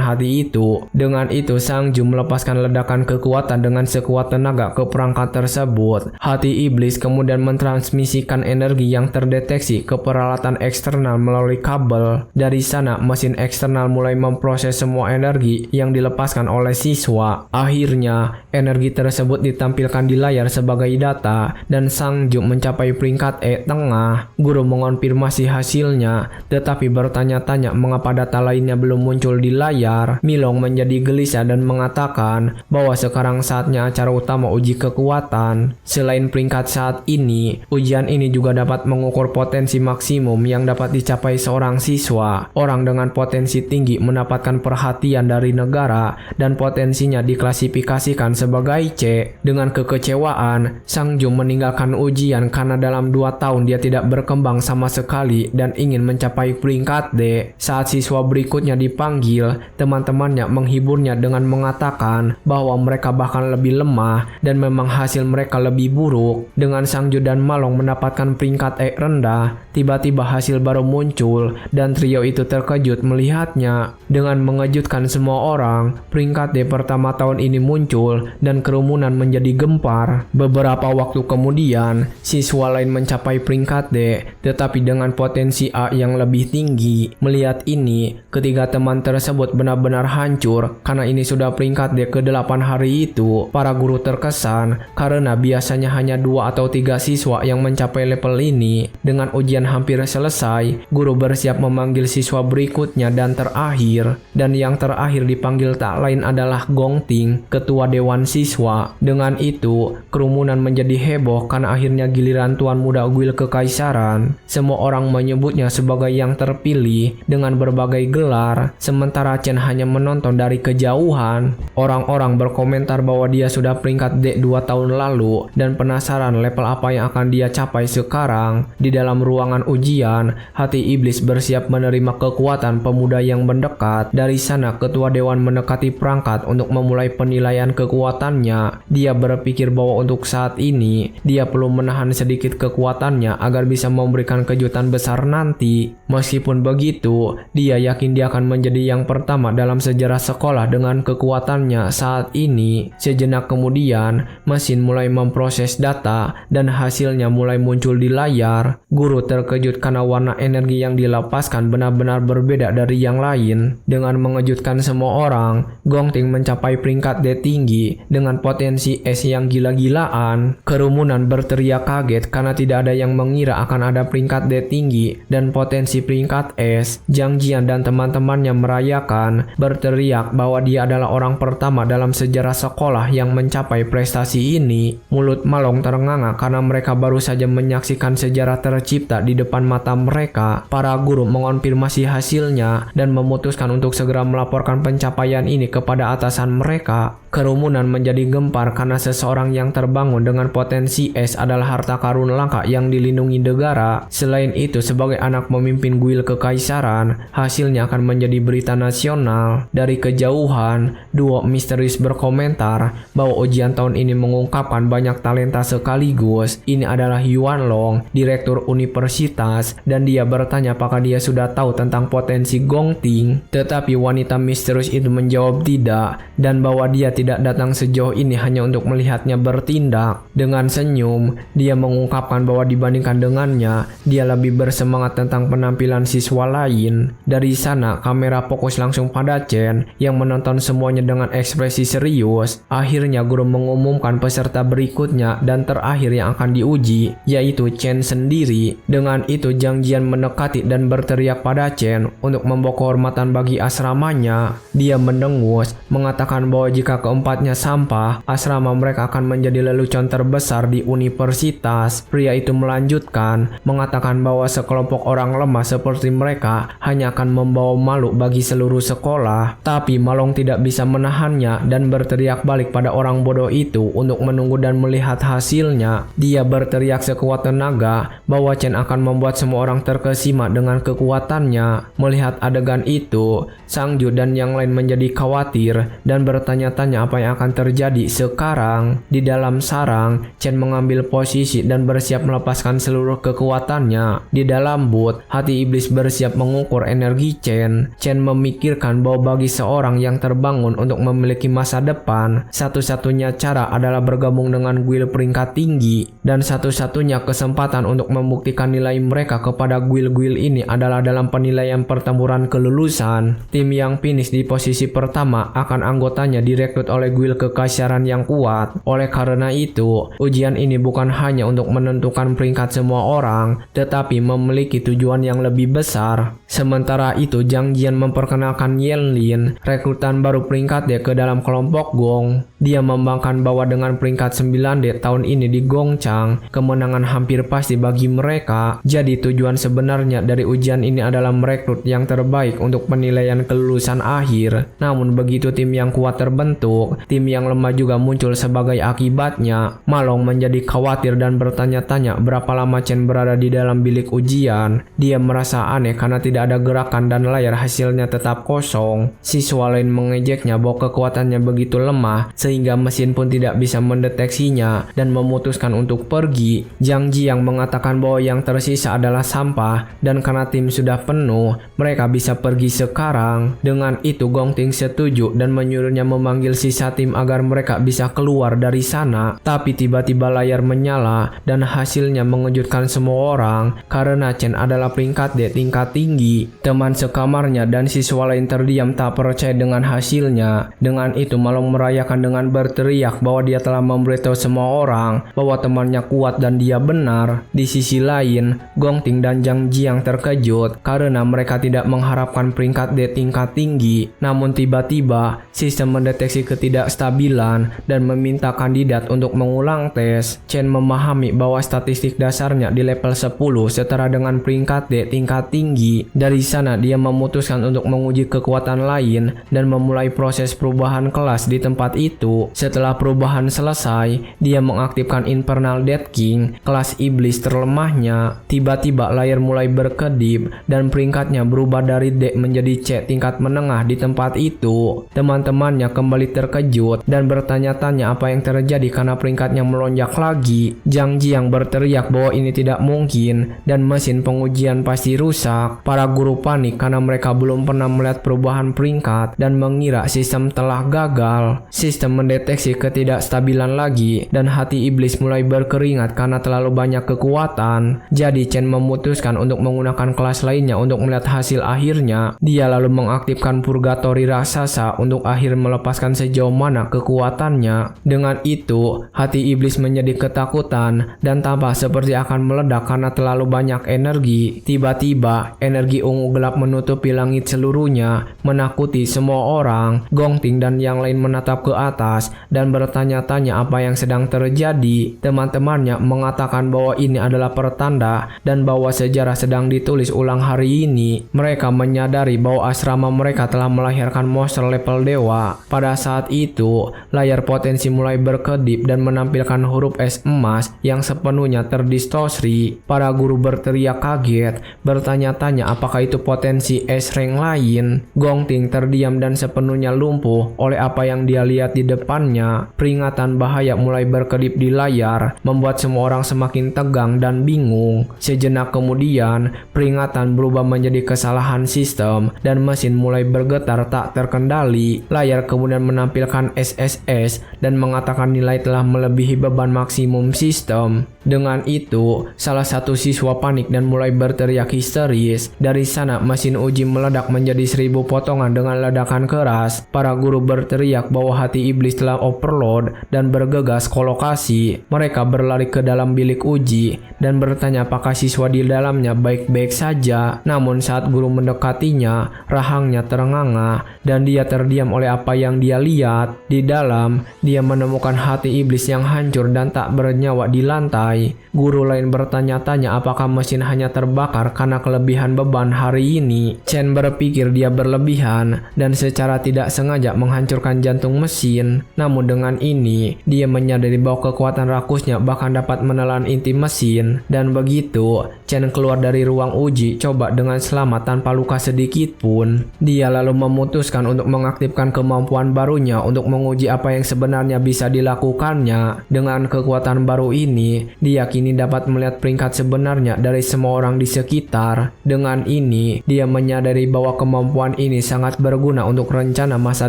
hati itu. Dengan itu Sang Jo melepaskan ledakan kekuatan dengan sekuat tenaga ke perangkat tersebut. Hati iblis kemudian mentransmisikan energi yang terdeteksi ke peralatan eksternal melalui kabel. Dari sana mesin eksternal mulai memproses semua energi yang dilepaskan oleh siswa. Akhirnya energi tersebut ditampilkan di layar sebagai data dan Sang Jo mencapai peringkat E tengah. Guru mengonfirmasi hasilnya tetapi bertanya-tanya mengapa data lainnya belum muncul di layar. Milong menjadi gelisah dan mengatakan bahwa sekarang saatnya acara utama uji kekuatan. Selain peringkat saat ini, ujian ini juga dapat mengukur potensi maksimum yang dapat dicapai seorang siswa. Orang dengan potensi tinggi mendapatkan perhatian dari negara dan potensinya diklasifikasikan sebagai C. Dengan kekecewaan, Sang Jo meninggalkan ujian karena dalam 2 tahun dia tidak berkembang sama sekali dan ingin mencapai peringkat D. Saat siswa berikutnya dipanggil, teman-temannya menghiburnya dengan mengatakan bahwa mereka bahkan lebih lemah dan memang hasil mereka lebih buruk. Dengan Sang Jo dan Malong mendapatkan peringkat E rendah, tiba-tiba hasil baru muncul dan trio itu terkejut melihatnya. Dengan mengejutkan semua orang, peringkat D pertama tahun ini muncul dan kerumunan menjadi gempar. Beberapa waktu kemudian, siswa lain mencapai peringkat D tetapi dengan potensi A yang lebih tinggi. Melihat ini, ketiga teman tersebut benar-benar hancur karena ini sudah peringkat D ke-8 hari itu. Para guru terkesan karena biasanya hanya 2 atau 3 siswa yang mencapai level ini. Dengan ujian hampir selesai, guru bersiap memanggil siswa berikutnya dan terakhir. Dan yang terakhir dipanggil tak lain adalah Gong Ting, ketua dewan siswa. Dengan itu, kerumunan menjadi heboh karena akhirnya giliran Tuan Muda Guild Kekaisaran. Semua orang menyebutnya sebagai yang terpilih dengan berbagai gelar, sementara Chen hanya menonton dari kejauhan. Orang-orang berkomentar bahwa dia sudah peringkat D 2 tahun lalu dan penasaran level apa yang akan dia capai sekarang. Di dalam ruangan ujian, hati iblis bersiap menerima kekuatan pemuda yang mendekat. Dari sana ketua dewan mendekati perangkat untuk memulai penilaian kekuatannya. Dia berpikir bahwa untuk saat ini, dia perlu menahan sedikit kekuatannya agar bisa memberikan kejutan besar nanti. Meskipun begitu, dia yakin dia akan menjadi yang pertama dalam sejarah sekolah dengan kekuatannya saat ini. Sejenak kemudian, mesin mulai memproses data dan hasilnya mulai muncul di layar. Guru terkejut karena warna energi yang dilepaskan benar-benar berbeda dari yang lain. Dengan mengejutkan semua orang, Gong Ting mencapai peringkat D tinggi dengan potensi S yang gila-gilaan. Kerumunan berteriak kaget karena tidak ada yang mengira akan ada peringkat D tinggi dan potensi peringkat S. Zhang Jian dan teman-temannya merayakan, berteriak bahwa dia adalah orang pertama dalam sejarah sekolah yang mencapai prestasi ini. Mulut Malong ternganga karena mereka baru saja menyaksikan sejarah tercipta di depan mata mereka. Para guru mengonfirmasi hasilnya dan memutuskan untuk segera melaporkan pencapaian ini kepada atasan mereka. Kerumunan menjadi gempar karena seseorang yang terbangun dengan potensi S adalah harta karun langka yang dilindungi negara. Selain itu, sebagai anak memimpin guild kekaisaran, hasilnya akan menjadi berita nasional. Dari kejauhan, duo misterius berkomentar bahwa ujian tahun ini mengungkapkan banyak talenta sekaligus. Ini adalah Yuan Long, direktur universitas, dan dia bertanya apakah dia sudah tahu tentang potensi dimensi Gongting. Tetapi wanita misterius itu menjawab tidak, dan bahwa dia tidak datang sejauh ini hanya untuk melihatnya bertindak. Dengan senyum, dia mengungkapkan bahwa dibandingkan dengannya, dia lebih bersemangat tentang penampilan siswa lain. Dari sana, kamera fokus langsung pada Chen yang menonton semuanya dengan ekspresi serius. Akhirnya guru mengumumkan peserta berikutnya dan terakhir yang akan diuji, yaitu Chen sendiri. Dengan itu Zhang Jian mendekati dan berteriak pada Chen untuk membawa kehormatan bagi asramanya. Dia mendengus, mengatakan bahwa jika keempatnya sampah, asrama mereka akan menjadi lelucon terbesar di universitas. Pria itu melanjutkan, mengatakan bahwa sekelompok orang lemah seperti mereka hanya akan membawa malu bagi seluruh sekolah. Tapi Malong tidak bisa menahannya dan berteriak balik pada orang bodoh itu untuk menunggu dan melihat hasilnya. Dia berteriak sekuat tenaga bahwa Chen akan membuat semua orang terkesima dengan kekuatannya. Melihat adegan itu, Sang Ju dan yang lain menjadi khawatir dan bertanya-tanya apa yang akan terjadi sekarang. Di dalam sarang, Chen mengambil posisi dan bersiap melepaskan seluruh kekuatannya. Di dalam booth, hati iblis bersiap mengukur energi Chen. Chen memikirkan bahwa bagi seorang yang terbangun untuk memiliki masa depan, satu-satunya cara adalah bergabung dengan guild peringkat tinggi, dan satu-satunya kesempatan untuk membuktikan nilai mereka kepada guild-guild ini adalah dalam penilaian pertempuran kelulusan. Tim yang finish di posisi pertama akan anggotanya direkrut oleh guild kekaisaran yang kuat. Oleh karena itu, ujian ini bukan hanya untuk menentukan peringkat semua orang, tetapi memiliki tujuan yang lebih besar. Sementara itu, Zhang Jian memperkenalkan Yan Lin, rekrutan baru peringkat D ke dalam kelompok Gong. Dia membanggakan bahwa dengan peringkat 9D tahun ini di Gongchang, kemenangan hampir pasti bagi mereka. Jadi tujuan sebenarnya dari ujian ini adalah merekrut yang terbaik untuk penilaian kelulusan akhir. Namun begitu tim yang kuat terbentuk, tim yang lemah juga muncul sebagai akibatnya. Malong menjadi khawatir dan bertanya-tanya berapa lama Chen berada di dalam bilik ujian. Dia merasa aneh karena tidak ada gerakan dan layar hasilnya tetap kosong. Siswa lain mengejeknya bahwa kekuatannya begitu lemah sehingga mesin pun tidak bisa mendeteksinya dan memutuskan untuk pergi. Zhang Jiang mengatakan bahwa yang tersisa adalah sampah dan karena tim sudah penuh, mereka bisa pergi sekarang. Dengan itu Gongting setuju dan menyuruhnya memanggil sisa tim agar mereka bisa keluar dari sana. Tapi tiba-tiba layar menyala dan hasilnya mengejutkan semua orang karena Chen adalah peringkat D tingkat tinggi. Teman sekamarnya dan siswa lain terdiam tak percaya dengan hasilnya. Dengan itu Malong merayakan dengan berteriak bahwa dia telah memberitahu semua orang bahwa temannya kuat dan dia benar. Di sisi lain, Gongting dan Zhang Jiang terkejut karena mereka tidak mengharapkan peringkat D tingkat tinggi. Namun tiba-tiba sistem mendeteksi ketidakstabilan dan meminta kandidat untuk mengulang tes. Chen memahami bahwa statistik dasarnya di level 10 setara dengan peringkat D tingkat tinggi. Dari sana dia memutuskan untuk menguji kekuatan lain dan memulai proses perubahan kelas di tempat itu. Setelah perubahan selesai, dia mengaktifkan Infernal Death King, kelas iblis terlemahnya. Tiba-tiba layar mulai berkedip dan peringkatnya berubah dari D menjadi C tingkat menengah di tempat itu. Teman-temannya kembali terkejut dan bertanya-tanya apa yang terjadi karena peringkatnya melonjak lagi. Zhang Jiang berteriak bahwa ini tidak mungkin dan mesin pengujian pasti rusak. Para guru panik karena mereka belum pernah melihat perubahan peringkat dan mengira sistem telah gagal. Sistem mendeteksi ketidakstabilan lagi dan hati iblis mulai berkeringat karena terlalu banyak kekuatan. Jadi Chen memutuskan untuk menggunakan kelas lainnya untuk melihat hasil akhirnya. Dia lalu mengaktifkan purgatori raksasa untuk akhir melepaskan sejauh mana kekuatannya. Dengan itu, hati iblis menjadi ketakutan dan tampak seperti akan meledak karena terlalu banyak energi. Tiba-tiba, energi ungu gelap menutupi langit seluruhnya, menakuti semua orang. Gongting dan yang lain menatap ke atas dan bertanya-tanya apa yang sedang terjadi. Teman-temannya mengatakan bahwa ini adalah pertanda dan bahwa sejarah sedang ditulis ulang hari ini. Mereka menyadari bahwa asrama mereka telah melahirkan monster level dewa. Pada saat itu, layar potensi mulai berkedip dan menampilkan huruf S emas yang sepenuhnya terdistorsi. Para guru berteriak kaget, bertanya-tanya apakah itu potensi S rank lain. Gongting terdiam dan sepenuhnya lumpuh oleh apa yang dia lihat di depannya. Peringatan bahaya mulai berkedip di layar, membuat semua orang semakin tegang dan bingung. Sejenak kemudian, peringatan berubah menjadi kesalahan sistem dan mesin mulai bergetar tak terkendali. Layar kemudian menampilkan SSS dan mengatakan nilai telah melebihi beban maksimum sistem. Dengan itu, salah satu siswa panik dan mulai berteriak histeris. Dari sana, mesin uji meledak menjadi 1000 potongan dengan ledakan keras. Para guru berteriak bahwa hati iblis telah overload dan bergegas ke lokasi. Mereka berlari ke dalam bilik uji dan bertanya apakah siswa di dalamnya baik-baik saja. Namun saat guru mendekatinya, rahangnya terenganga dan dia terdiam oleh apa yang dia lihat. Di dalam, dia menemukan hati iblis yang hancur dan tak bernyawa di lantai. Guru lain bertanya-tanya apakah mesin hanya terbakar karena kelebihan beban hari ini. Chen berpikir dia berlebihan dan secara tidak sengaja menghancurkan jantung mesin. Namun dengan ini, dia menyadari bahwa kekuatan rakusnya bahkan dapat menelan inti mesin. Dan begitu, Chen keluar dari ruang uji coba dengan selamat tanpa luka sedikit pun. Dia lalu memutuskan untuk mengaktifkan kemampuan barunya untuk menguji apa yang sebenarnya bisa dilakukannya. Dengan kekuatan baru ini, dia kini dapat melihat peringkat sebenarnya dari semua orang di sekitar. Dengan ini, dia menyadari bahwa kemampuan ini sangat berguna untuk rencana masa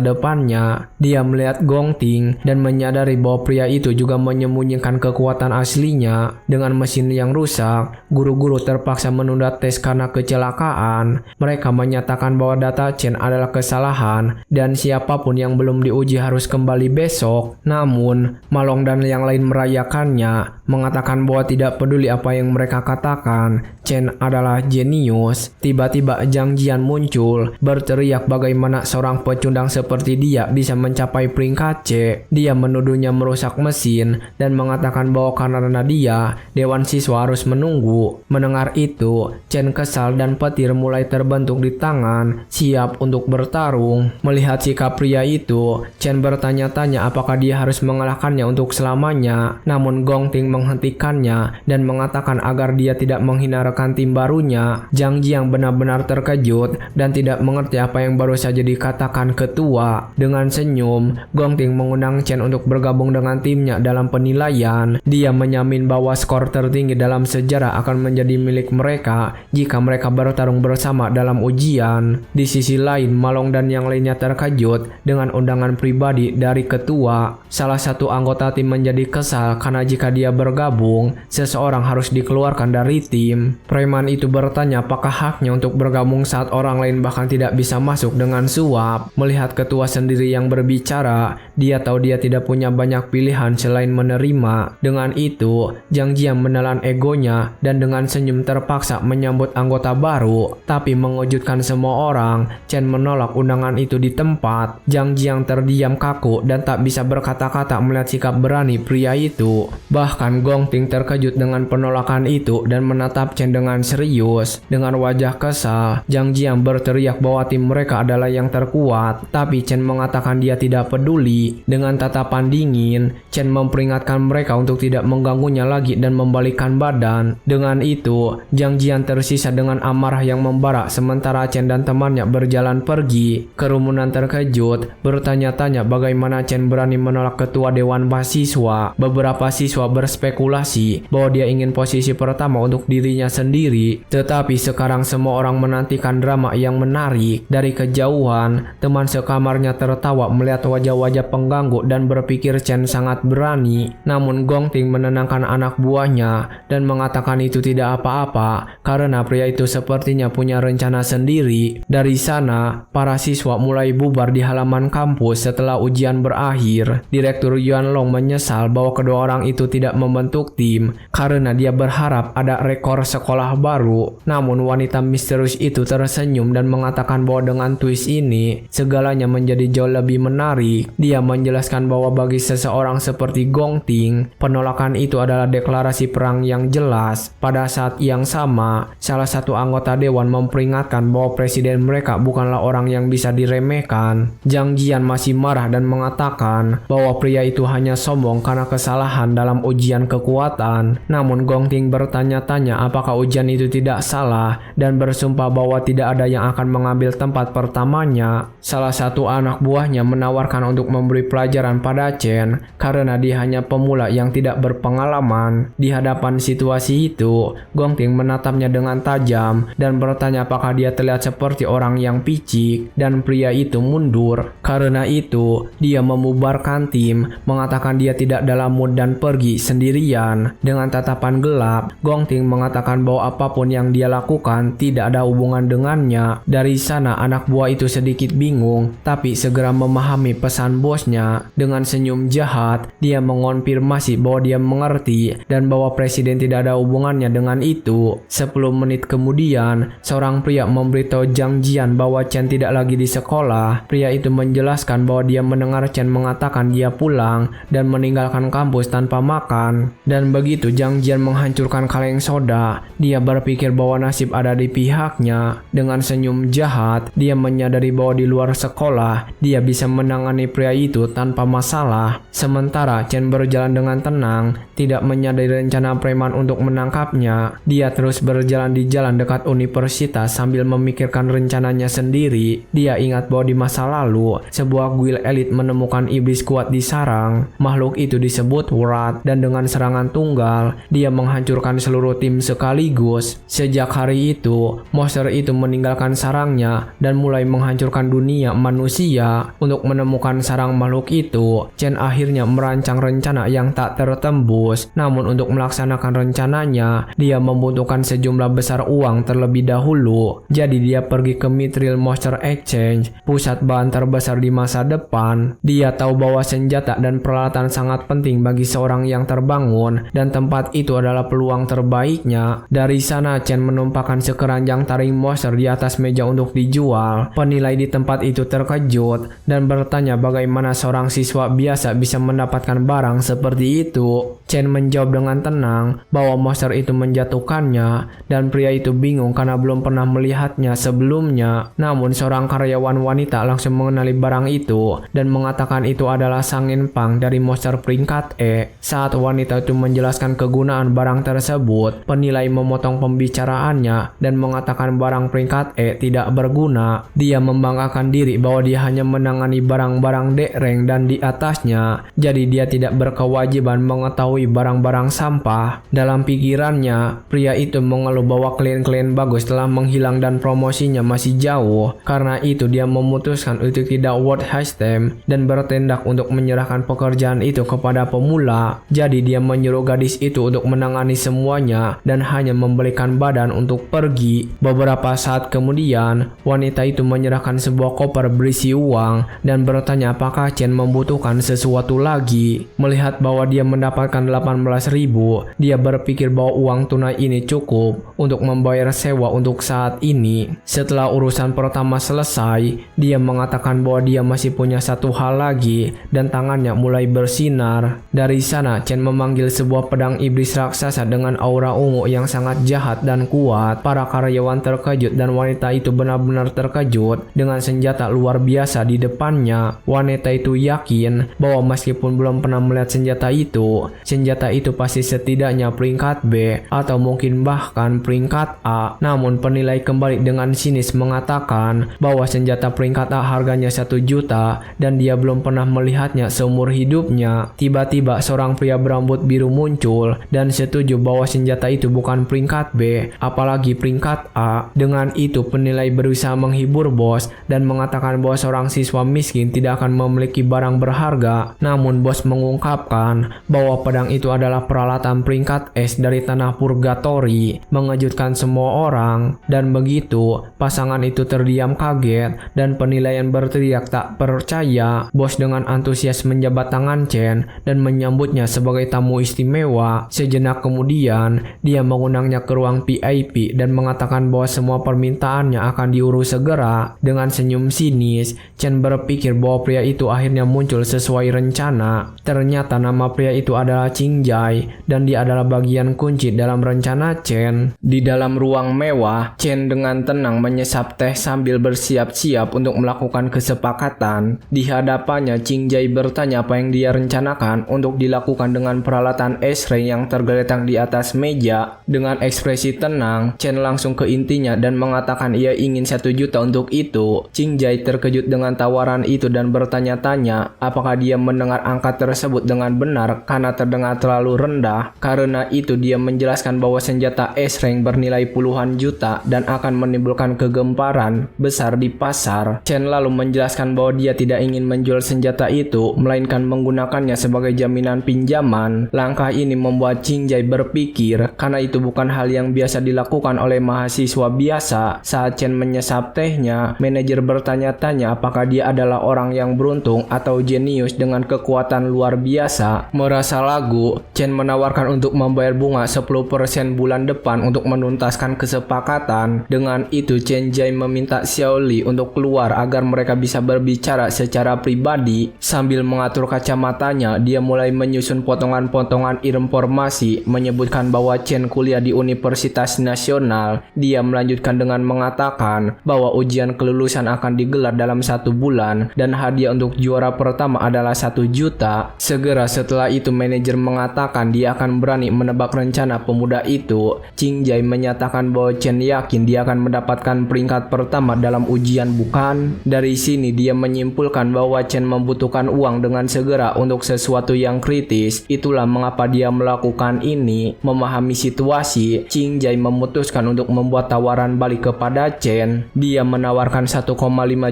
depannya. Dia melihat Gong Ting dan menyadari bahwa pria itu juga menyembunyikan kekuatan aslinya. Dengan mesin yang rusak, guru-guru terpaksa menunda tes karena kecelakaan. Mereka menyatakan bahwa data Chen adalah kesalahan dan siapapun yang belum diuji harus kembali besok. Namun, Malong dan yang lain merayakannya, mengatakan bahwa tidak peduli apa yang mereka katakan, Chen adalah jenius. Tiba-tiba Zhang Jian muncul, berteriak bagaimana seorang pecundang seperti dia bisa mencapai peringkat C. Dia menuduhnya merusak mesin dan mengatakan bahwa karena dia, Dewan Siswa harus menunggu. Mendengar itu, Chen kesal dan petir mulai terbentuk di tangan, siap untuk bertarung. Melihat sikap pria itu, Chen bertanya-tanya apakah dia harus mengalahkannya untuk selamanya. Namun Gong Ting menghentikannya dan mengatakan agar dia tidak menghina rekan tim barunya. Zhang Jiang benar-benar terkejut dan tidak mengerti apa yang baru saja dikatakan ketua. Dengan senyum, Gong Ting mengundang Chen untuk bergabung dengan timnya dalam penilaian. Dia menyamin bahwa skor tertinggi dalam sejarah akan menjadi milik mereka jika mereka bertarung bersama dalam ujian. Di sisi lain, Malong dan yang lainnya terkejut dengan undangan pribadi dari ketua. Salah satu anggota tim menjadi kesal karena jika dia bergabung, seseorang harus dikeluarkan dari tim. Preman itu bertanya apakah haknya untuk bergabung saat orang lain bahkan tidak bisa masuk dengan suap. Melihat ketua sendiri yang berbicara, dia tahu dia tidak punya banyak pilihan selain menerima. Dengan itu, Zhang Jiang menelan egonya dan dengan senyum terpaksa menyambut anggota baru. Tapi mengejutkan semua orang, Chen menolak undangan itu di tempat. Zhang Jiang terdiam kaku dan tak bisa berkata-kata melihat sikap berani pria itu. Bahkan Gong Ting terkejut dengan penolakan itu dan menatap Chen dengan serius. Dengan wajah kesal, Zhang Jiang berteriak bahwa tim mereka adalah yang terkuat. Tapi Chen mengatakan dia tidak peduli. Dengan tatapan dingin, Chen memperingatkan mereka untuk tidak mengganggunya lagi dan membalikkan badan. Dengan itu, Zhang Jiang tersisa dengan amarah yang membara sementara Chen dan temannya berjalan pergi. Kerumunan terkejut, bertanya-tanya bagaimana Chen berani menolak ketua Dewan Mahasiswa. Beberapa siswa berspekulasi bahwa dia ingin posisi pertama untuk dirinya sendiri. Tetapi sekarang semua orang menantikan drama yang menarik. Dari kejauhan, teman sekamarnya tertawa melihat wajah-wajah pengganggu dan berpikir Chen sangat berani. Namun Gong Ting menenangkan anak buahnya dan mengatakan itu tidak apa-apa karena pria itu sepertinya punya rencana sendiri. Dari sana, para siswa mulai bubar di halaman kampus setelah ujian berakhir. Direktur Yuan Long menyesal bahwa kedua orang itu tidak membentuk tim karena dia berharap ada rekor sekolah baru. Namun wanita misterius itu tersenyum dan mengatakan bahwa dengan twist ini segalanya menjadi jauh lebih menarik. Dia menjelaskan bahwa bagi seseorang seperti Gong Ting, penolakan itu adalah deklarasi perang yang jelas. Pada saat yang sama, salah satu anggota dewan memperingatkan bahwa presiden mereka bukanlah orang yang bisa diremehkan. Zhang Jian masih marah dan mengatakan bahwa pria itu hanya sombong karena kesalahan dalam ujian kekuatan. Namun Gong Ting bertanya-tanya apakah ujian itu tidak salah dan bersumpah bahwa tidak ada yang akan mengambil tempat pertamanya. Salah satu anak buahnya menawarkan untuk memberi pelajaran pada Chen karena dia hanya pemula yang tidak berpengalaman. Di hadapan situasi itu, Gong Ting menatapnya dengan tajam dan bertanya apakah dia terlihat seperti orang yang picik, dan pria itu mundur. Karena itu, dia membubarkan tim, mengatakan dia tidak dalam mood dan pergi sendirian. Dengan tatapan gelap, Gong Ting mengatakan bahwa apapun yang dia lakukan tidak ada hubungan dengannya. Dari sana anak buah itu sedikit bingung, tapi segera memahami pesan bosnya. Dengan senyum jahat, dia mengonfirmasi bahwa dia mengerti dan bahwa presiden tidak ada hubungannya dengan itu. 10 menit kemudian, seorang pria memberitahu Zhang Jian bahwa Chen tidak lagi di sekolah. Pria itu menjelaskan bahwa dia mendengar Chen mengatakan dia pulang dan meninggalkan kampus tanpa makan. Dan begitu Zhang Jian menghancurkan kaleng soda, dia berpikir bahwa nasib ada di pihaknya. Dengan senyum jahat, dia menyadari bahwa di luar sekolah, dia bisa menangani pria itu tanpa masalah. Sementara Chen berjalan dengan tenang, tidak menyadari rencana preman untuk menangkapnya. Dia terus berjalan di jalan dekat universitas sambil memikirkan rencananya sendiri. Dia ingat bahwa di masa lalu, sebuah guild elit menemukan iblis kuat di sarang. Makhluk itu disebut Wrath, dan dengan serangan tunggal, dia menghancurkan seluruh tim sekaligus. Sejak hari itu, monster itu meninggalkan sarangnya dan mulai menghancurkan dunia manusia. Untuk menemukan sarang makhluk itu, Chen akhirnya merancang rencana yang tak tertembus. Namun untuk melaksanakan rencananya, dia membutuhkan sejumlah besar uang terlebih dahulu. Jadi dia pergi ke Mithril Monster Exchange, pusat bahan terbesar di masa depan. Dia tahu bahwa senjata dan peralatan sangat penting bagi seorang yang terbangun, dan tempat itu adalah peluang terbaiknya. Dari sana Chen menumpahkan sekeranjang taring monster di atas meja untuk dijual. Penilai di tempat itu terkejut dan bertanya bagaimana seorang siswa biasa bisa mendapatkan barang seperti itu. Chen menjawab dengan tenang bahwa monster itu menjatuhkannya, dan pria itu bingung karena belum pernah melihatnya sebelumnya. Namun seorang karyawan wanita langsung mengenali barang itu dan mengatakan itu adalah Sangin Pang dari monster peringkat E. Saat wanita itu menjelaskan kegunaan barang tersebut, penilai memotong pembicaraannya dan mengatakan barang peringkat E tidak berguna. Dia membanggakan diri bahwa dia hanya menangani barang-barang D-rank dan di atasnya, jadi dia tidak berkewajiban mengetahui barang-barang sampah. Dalam pikirannya, pria itu mengeluh bahwa klien-klien bagus telah menghilang dan promosinya masih jauh. Karena itu dia memutuskan untuk tidak worth hastem dan bertindak untuk menyerahkan pekerjaan itu kepada pemula. Jadi dia menyuruh gadis itu untuk menangani semuanya dan hanya memberikan badan untuk pergi. Beberapa saat kemudian, wanita itu menyerahkan sebuah koper berisi uang dan bertanya apakah Chen membutuhkan sesuatu lagi. Melihat bahwa dia mendapatkan 18.000, dia berpikir bahwa uang tunai ini cukup untuk membayar sewa untuk saat ini. Setelah urusan pertama selesai, dia mengatakan bahwa dia masih punya satu hal lagi dan tangannya mulai bersinar. Dari sana Chen memanggil sebuah pedang iblis raksasa dengan aura ungu yang sangat jahat dan kuat. Para karyawan terkejut dan wanita itu benar-benar terkejut dengan senjata luar biasa di depannya. Wanita itu yakin bahwa meskipun belum pernah melihat senjata itu pasti setidaknya peringkat B atau mungkin bahkan peringkat A. Namun penilai kembali dengan sinis mengatakan bahwa senjata peringkat A harganya 1 juta dan dia belum pernah melihatnya seumur hidupnya. Tiba-tiba seorang pria berambut biru muncul dan setuju bahwa senjata itu bukan peringkat B, apalagi peringkat A. Dengan itu penilai berusaha menghibur bos dan mengatakan bahwa seorang siswa miskin tidak akan memiliki barang berharga. Namun bos mengungkapkan bahwa pedang itu adalah peralatan peringkat S dari tanah purgatori, mengejutkan semua orang. Dan begitu pasangan itu terdiam kaget dan penilaian berteriak tak percaya. Bos dengan antusias menjabat tangan Chen dan menyambutnya sebagai tamu istimewa. Sejenak kemudian dia mengundangnya ke ruang VIP dan mengatakan bahwa semua permintaannya akan diurus segera. Dengan senyum sinis, Chen berpikir bahwa pria itu akhirnya muncul sesuai rencana. Ternyata nama pria itu adalah Qing Jai dan dia adalah bagian kunci dalam rencana Chen. Di dalam ruang mewah, Chen dengan tenang menyesap teh sambil bersiap-siap untuk melakukan kesepakatan. Di hadapannya, Qing Jai bertanya apa yang dia rencanakan untuk dilakukan dengan peralatan S-ray yang tergeletak di atas meja. Dengan ekspresi tenang, Chen langsung ke intinya dan mengatakan ia ingin 1 juta untuk itu. Qing Jai terkejut dengan tawaran itu dan bertanya-tanya apakah dia mendengar angka tersebut dengan benar karena terdengar terlalu rendah. Karena itu dia menjelaskan bahwa senjata S-ray bernilai puluhan juta dan akan menimbulkan kegemparan besar di pasar. Chen lalu menjelaskan bahwa dia tidak ingin menjual senjata itu, melainkan menggunakannya sebagai jaminan pinjaman. Langkah ini membuat Qing Jai berpikir, karena itu bukan hal yang biasa dilakukan oleh mahasiswa biasa. Saat Chen menyesap tehnya, manajer bertanya-tanya apakah dia adalah orang yang beruntung atau jenius dengan kekuatan luar biasa. Merasa ragu, Chen menawarkan untuk membayar bunga 10% bulan depan untuk menuntaskan kesepakatan. Dengan itu, Chen Jai meminta Xiao Li untuk keluar agar mereka bisa berbicara secara pribadi. Sambil mengatur kacamatanya, dia mulai menyusun potongan-potongan informasi menyebutkan bahwa Chen kuliah di Universitas Nasional. Dia melanjutkan dengan mengatakan bahwa ujian kelulusan akan digelar dalam 1 bulan dan hadiah untuk juara pertama adalah 1 juta. Segera setelah itu manajer mengatakan dia akan berani menebak rencana pemuda itu. Qing Jai menyatakan bahwa Chen yakin dia akan mendapatkan peringkat pertama dalam ujian bukan. Dari sini dia menyimpulkan bahwa Chen membutuhkan uang dengan segera untuk sesuatu yang kritis. Itulah mengapa dia melakukan ini. Memahami situasi, Qing Jai memutuskan untuk membuat tawaran balik kepada Chen. Dia menawarkan 1,5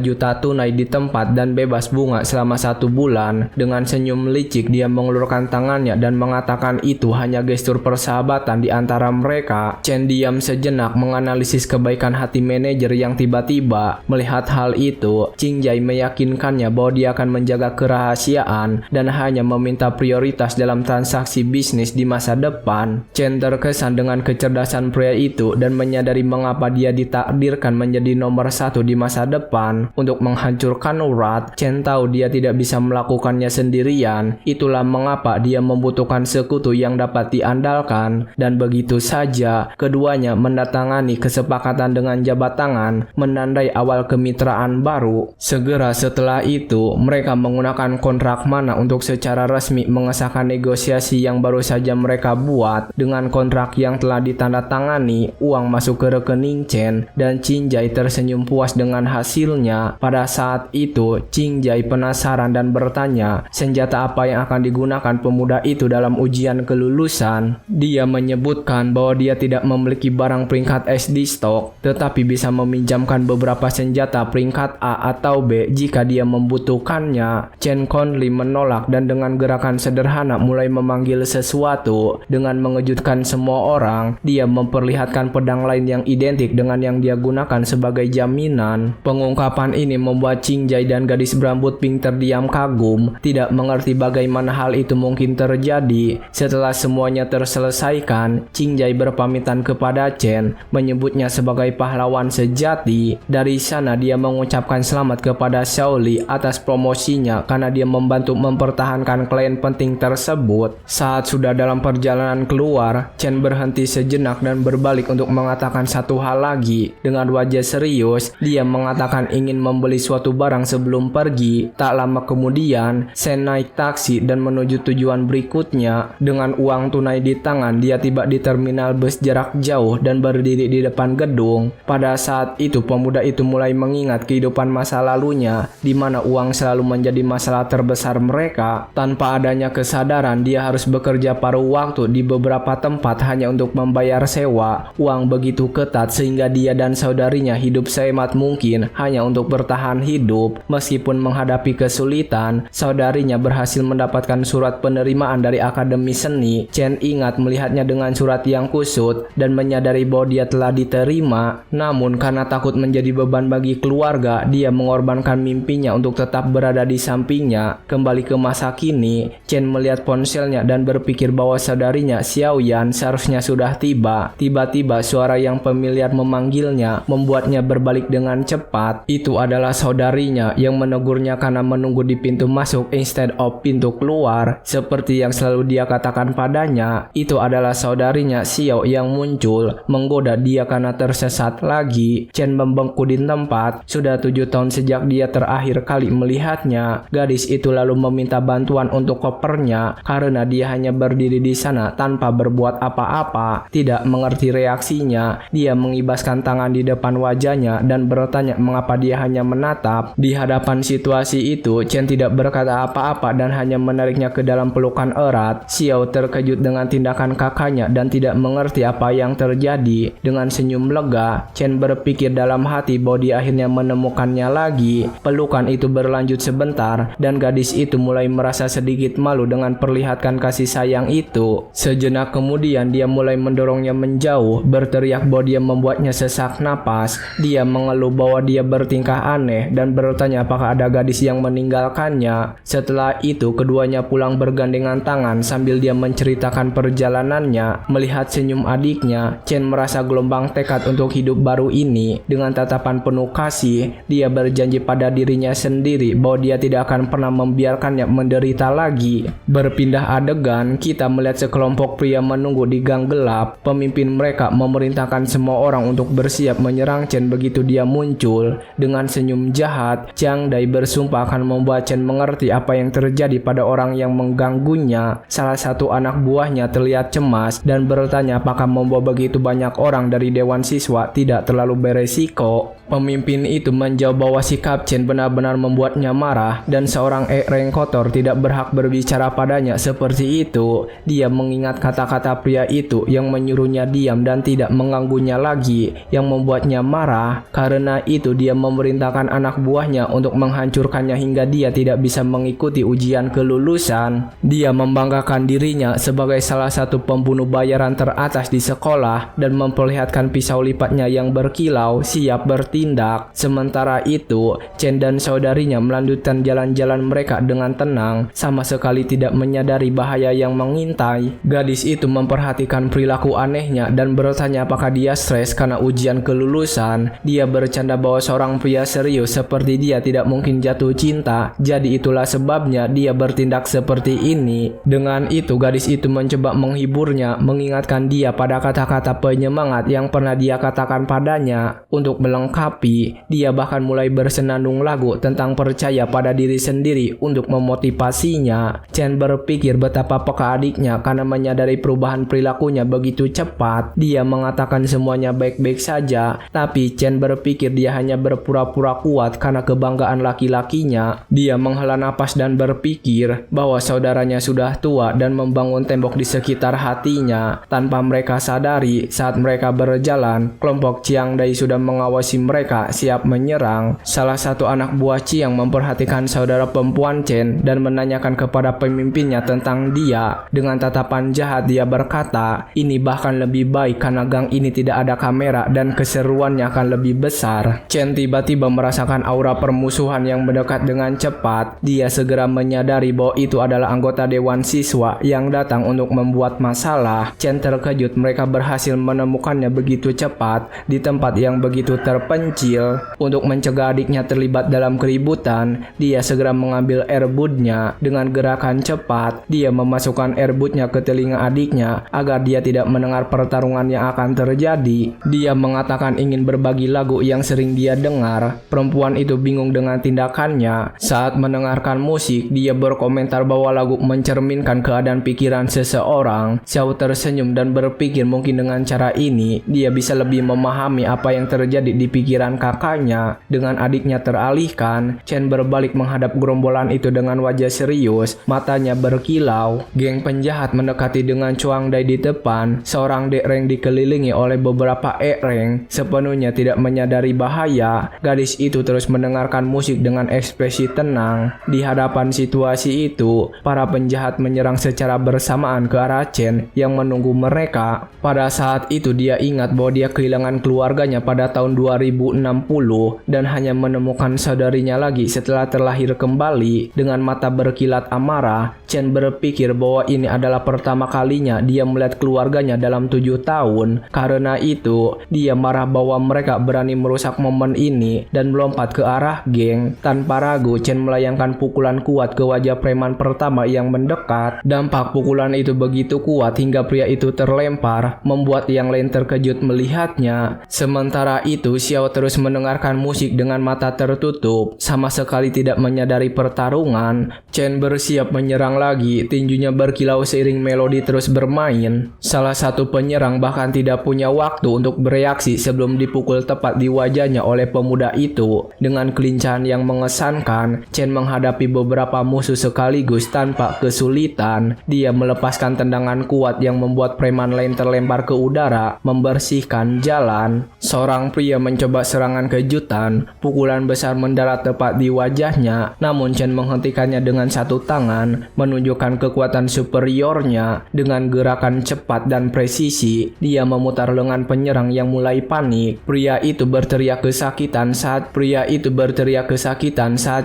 juta tunai di tempat dan bebas bunga selama 1 bulan. Dengan senyum licik dia mengulurkan tangannya dan mengatakan itu hanya gestur persahabatan di antara mereka. Chen diam sejenak menganalisis kebaikan hati manajer yang tiba-tiba. Melihat hal itu, Qing Jai meyakinkannya bahwa dia akan menjaga kerahasiaan dan hanya meminta prioritas dalam transaksi bisnis di masa depan. Chen terkesan dengan kecerdasan pria itu dan menyadari mengapa dia ditakdirkan menjadi nomor 1 di masa depan. Untuk menghancurkan Wrath, Chen tahu dia tidak bisa melakukannya sendirian. Itulah mengapa dia membutuhkan sekutu yang dapat diandalkan. Dan begitu saja, keduanya mendatangani kesepakatan dengan jabat tangan, menandai awal kemitraan baru. Segera setelah itu, mereka menggunakan kontrak mana untuk secara resmi mengesahkan negosiasi yang baru saja mereka buat. Dengan kontrak yang telah ditandatangani, uang masuk ke rekening Chen dan Qing Jai tersenyum puas dengan hasilnya. Pada saat itu, Qing Jai penasaran dan bertanya senjata apa yang akan digunakan pemuda itu dalam ujian kelulusan. Dia menyebutkan bahwa dia tidak memiliki barang peringkat S di stok, tetapi bisa meminjamkan beberapa senjata peringkat A atau B jika dia membutuhkannya. Chen Conley menolak dan dengan gerakan sederhana mulai memanggil sesuatu. Dengan mengejutkan semua orang, dia memperlihatkan pedang lain yang identik dengan yang dia gunakan sebagai jaminan. Pengungkapan ini membuat Qing Jai dan gadis berambut pink terdiam kagum, tidak mengerti bagaimana hal itu mungkin terjadi. Setelah semuanya terselesaikan, Qing Jai berpamitan kepada Chen, menyebutnya sebagai pahlawan sejati. Dari sana dia mengucapkan selamat kepada Xiao Li atas promosinya karena dia membantu mempertahankan klien penting tersebut. Saat sudah dalam perjalanan keluar, Chen berhenti sejenak dan berbalik untuk mengatakan satu hal lagi. Dengan wajah serius, dia mengatakan ingin membeli suatu barang sebelum pergi. Tak lama kemudian, Shen naik taksi dan menuju tujuan berikutnya. Dengan uang tunai di tangan, dia tiba di terminal bus jarak jauh dan berdiri di depan gedung. Pada saat itu, pemuda itu mulai mengingat kehidupan masa lalunya, di mana uang selalu menjadi masalah terbesar mereka. Tanpa adanya kesadaran, dia harus bekerja paruh waktu di beberapa tempat hanya untuk membayar sewa. Uang begitu ketat sehingga dia dan saudarinya hidup sehemat mungkin hanya untuk bertahan hidup. Meskipun menghadapi kesulitan, saudarinya berhasil mendapatkan surat penerimaan dari Akademi Seni. Chen ingat melihatnya dengan surat yang kusut dan menyadari bahwa dia telah diterima. Namun karena takut menjadi beban bagi keluarga, dia mengorbankan mimpinya untuk tetap berada di sampingnya. Kembali ke masa kini, Chen melihat ponselnya dan berpikir bahwa saudarinya Xiao Yan seharusnya sudah tiba. Tiba-tiba suara yang familiar memanggilnya membuatnya berbalik dengan cepat. Itu adalah saudarinya yang menegurnya karena menunggu di pintu masuk instead of pintu keluar. Seperti yang yang selalu dia katakan padanya itu adalah saudarinya Xiao yang muncul menggoda dia karena tersesat lagi. Chen membengkak di tempat. Sudah 7 tahun sejak dia terakhir kali melihatnya. Gadis itu lalu meminta bantuan untuk kopernya karena dia hanya berdiri di sana tanpa berbuat apa-apa. Tidak mengerti reaksinya, dia mengibaskan tangan di depan wajahnya dan bertanya mengapa dia hanya menatap. Di hadapan situasi itu, Chen tidak berkata apa-apa dan hanya menariknya ke dalam pelukan erat. Xiao terkejut dengan tindakan kakaknya dan tidak mengerti apa yang terjadi. Dengan senyum lega, Chen berpikir dalam hati bahwa dia akhirnya menemukannya lagi. Pelukan itu berlanjut sebentar dan gadis itu mulai merasa sedikit malu dengan perlihatkan kasih sayang itu. Sejenak kemudian dia mulai mendorongnya menjauh, berteriak bahwa dia membuatnya sesak napas. Dia mengeluh bahwa dia bertingkah aneh dan bertanya apakah ada gadis yang meninggalkannya. Setelah itu keduanya pulang bergandengan tangan sambil dia menceritakan perjalanannya. Melihat senyum adiknya, Chen merasa gelombang tekad untuk hidup baru ini. Dengan tatapan penuh kasih, dia berjanji pada dirinya sendiri bahwa dia tidak akan pernah membiarkannya menderita lagi. Berpindah adegan, kita melihat sekelompok pria menunggu di gang gelap. Pemimpin mereka memerintahkan semua orang untuk bersiap menyerang Chen begitu dia muncul. Dengan senyum jahat, Chiang Dai bersumpah akan membuat Chen mengerti apa yang terjadi pada orang yang mengganggunya. Salah satu anak buahnya terlihat cemas dan bertanya apakah membawa begitu banyak orang dari Dewan Siswa tidak terlalu beresiko. Pemimpin itu menjawab bahwa sikap Chen benar-benar membuatnya marah dan seorang rank kotor tidak berhak berbicara padanya seperti itu. Dia mengingat kata-kata pria itu yang menyuruhnya diam dan tidak mengganggunya lagi, yang membuatnya marah. Karena itu dia memerintahkan anak buahnya untuk menghancurkannya hingga dia tidak bisa mengikuti ujian kelulusan. Dia membanggakan dirinya sebagai salah satu pembunuh bayaran teratas di sekolah dan memperlihatkan pisau lipatnya yang berkilau siap bertindak. Sementara itu, Chen dan saudarinya melanjutkan jalan-jalan mereka dengan tenang, sama sekali tidak menyadari bahaya yang mengintai. Gadis itu memperhatikan perilaku anehnya dan bertanya apakah dia stres karena ujian kelulusan. Dia bercanda bahwa seorang pria serius seperti dia tidak mungkin jatuh cinta, jadi itulah sebabnya dia bertindak seperti ini. Dengan itu, gadis itu mencoba menghiburnya, mengingatkan dia pada kata-kata penyemangat yang pernah dia katakan padanya. Untuk melengkapi, dia bahkan mulai bersenandung lagu tentang percaya pada diri sendiri untuk memotivasinya. Chen berpikir betapa peka adiknya karena menyadari perubahan perilakunya begitu cepat. Dia mengatakan semuanya baik-baik saja, tapi Chen berpikir dia hanya berpura-pura kuat karena kebanggaan laki-lakinya. Dia menghela napas dan berpikir bahwa saudaranya sudah tua dan membangun tembok di sekitar hatinya. Tanpa mereka sadari, saat mereka berjalan, kelompok Chiang Dai sudah mengawasi mereka siap menyerang. Salah satu anak buah Chiang memperhatikan saudara perempuan Chen dan menanyakan kepada pemimpinnya tentang dia. Dengan tatapan jahat dia berkata, ini bahkan lebih baik karena gang ini tidak ada kamera dan keseruannya akan lebih besar. Chen tiba-tiba merasakan aura permusuhan yang mendekat dengan cepat. Dia segera menyadari bahwa itu adalah anggota Dewan Siswa yang datang untuk membuat masalah. Chen terkejut mereka berhasil menemukannya begitu cepat di tempat yang begitu terpencil. Untuk mencegah adiknya terlibat dalam keributan, dia segera mengambil airbudnya. Dengan gerakan cepat, dia memasukkan airbudnya ke telinga adiknya agar dia tidak mendengar pertarungan yang akan terjadi. Dia mengatakan ingin berbagi lagu yang sering dia dengar. Perempuan itu bingung dengan tindakannya. Saat mendengarkan musik, dia berkomentar bahwa lagu mencerminkan keadaan pikiran seseorang. Xiao tersenyum dan berpikir mungkin dengan cara ini dia bisa lebih memahami apa yang terjadi di pikiran kakaknya. Dengan adiknya teralihkan, Chen berbalik menghadap gerombolan itu dengan wajah serius, matanya berkilau. Geng penjahat mendekati dengan Chiang Dai di depan. Seorang dek rank dikelilingi oleh beberapa rank, sepenuhnya tidak menyadari bahaya. Gadis itu terus mendengarkan musik dengan ekspresi tenang. Di hadapan situasi itu, para penjahat menyerang secara bersamaan ke arah Chen yang menunggu mereka. Pada saat itu dia ingat bahwa dia kehilangan keluarganya pada tahun 2060 dan hanya menemukan saudarinya lagi setelah terlahir kembali. Dengan mata berkilat amarah, Chen berpikir bahwa ini adalah pertama kalinya dia melihat keluarganya dalam 7 tahun. Karena itu, dia marah bahwa mereka berani merusak momen ini dan melompat ke arah geng. Tanpa ragu, Chen melayangkan pukulan kuat ke wajah preman pertama yang mendekat. Dampak pukulan itu begitu kuat hingga pria itu terlempar, membuat yang lain terkejut melihatnya. Sementara itu, Xiao terus mendengarkan musik dengan mata tertutup, sama sekali tidak menyadari pertarungan. Chen bersiap menyerang lagi, tinjunya berkilau seiring melodi terus bermain. Salah satu penyerang bahkan tidak punya waktu untuk bereaksi sebelum dipukul tepat di wajahnya oleh pemuda itu. Dengan kelincahan yang mengesankan, Chen menghadapi beberapa musuh sekaligus tanpa kesulitan. Dia melepaskan tendangan kuat yang membuat preman lain terlempar ke udara, membersihkan jalan. Seorang pria mencoba serangan kejutan, pukulan besar mendarat tepat di wajahnya, namun Chen menghentikannya dengan satu tangan, menunjukkan kekuatan superiornya. Dengan gerakan cepat dan presisi, dia memutar lengan penyerang yang mulai panik. Pria itu berteriak kesakitan saat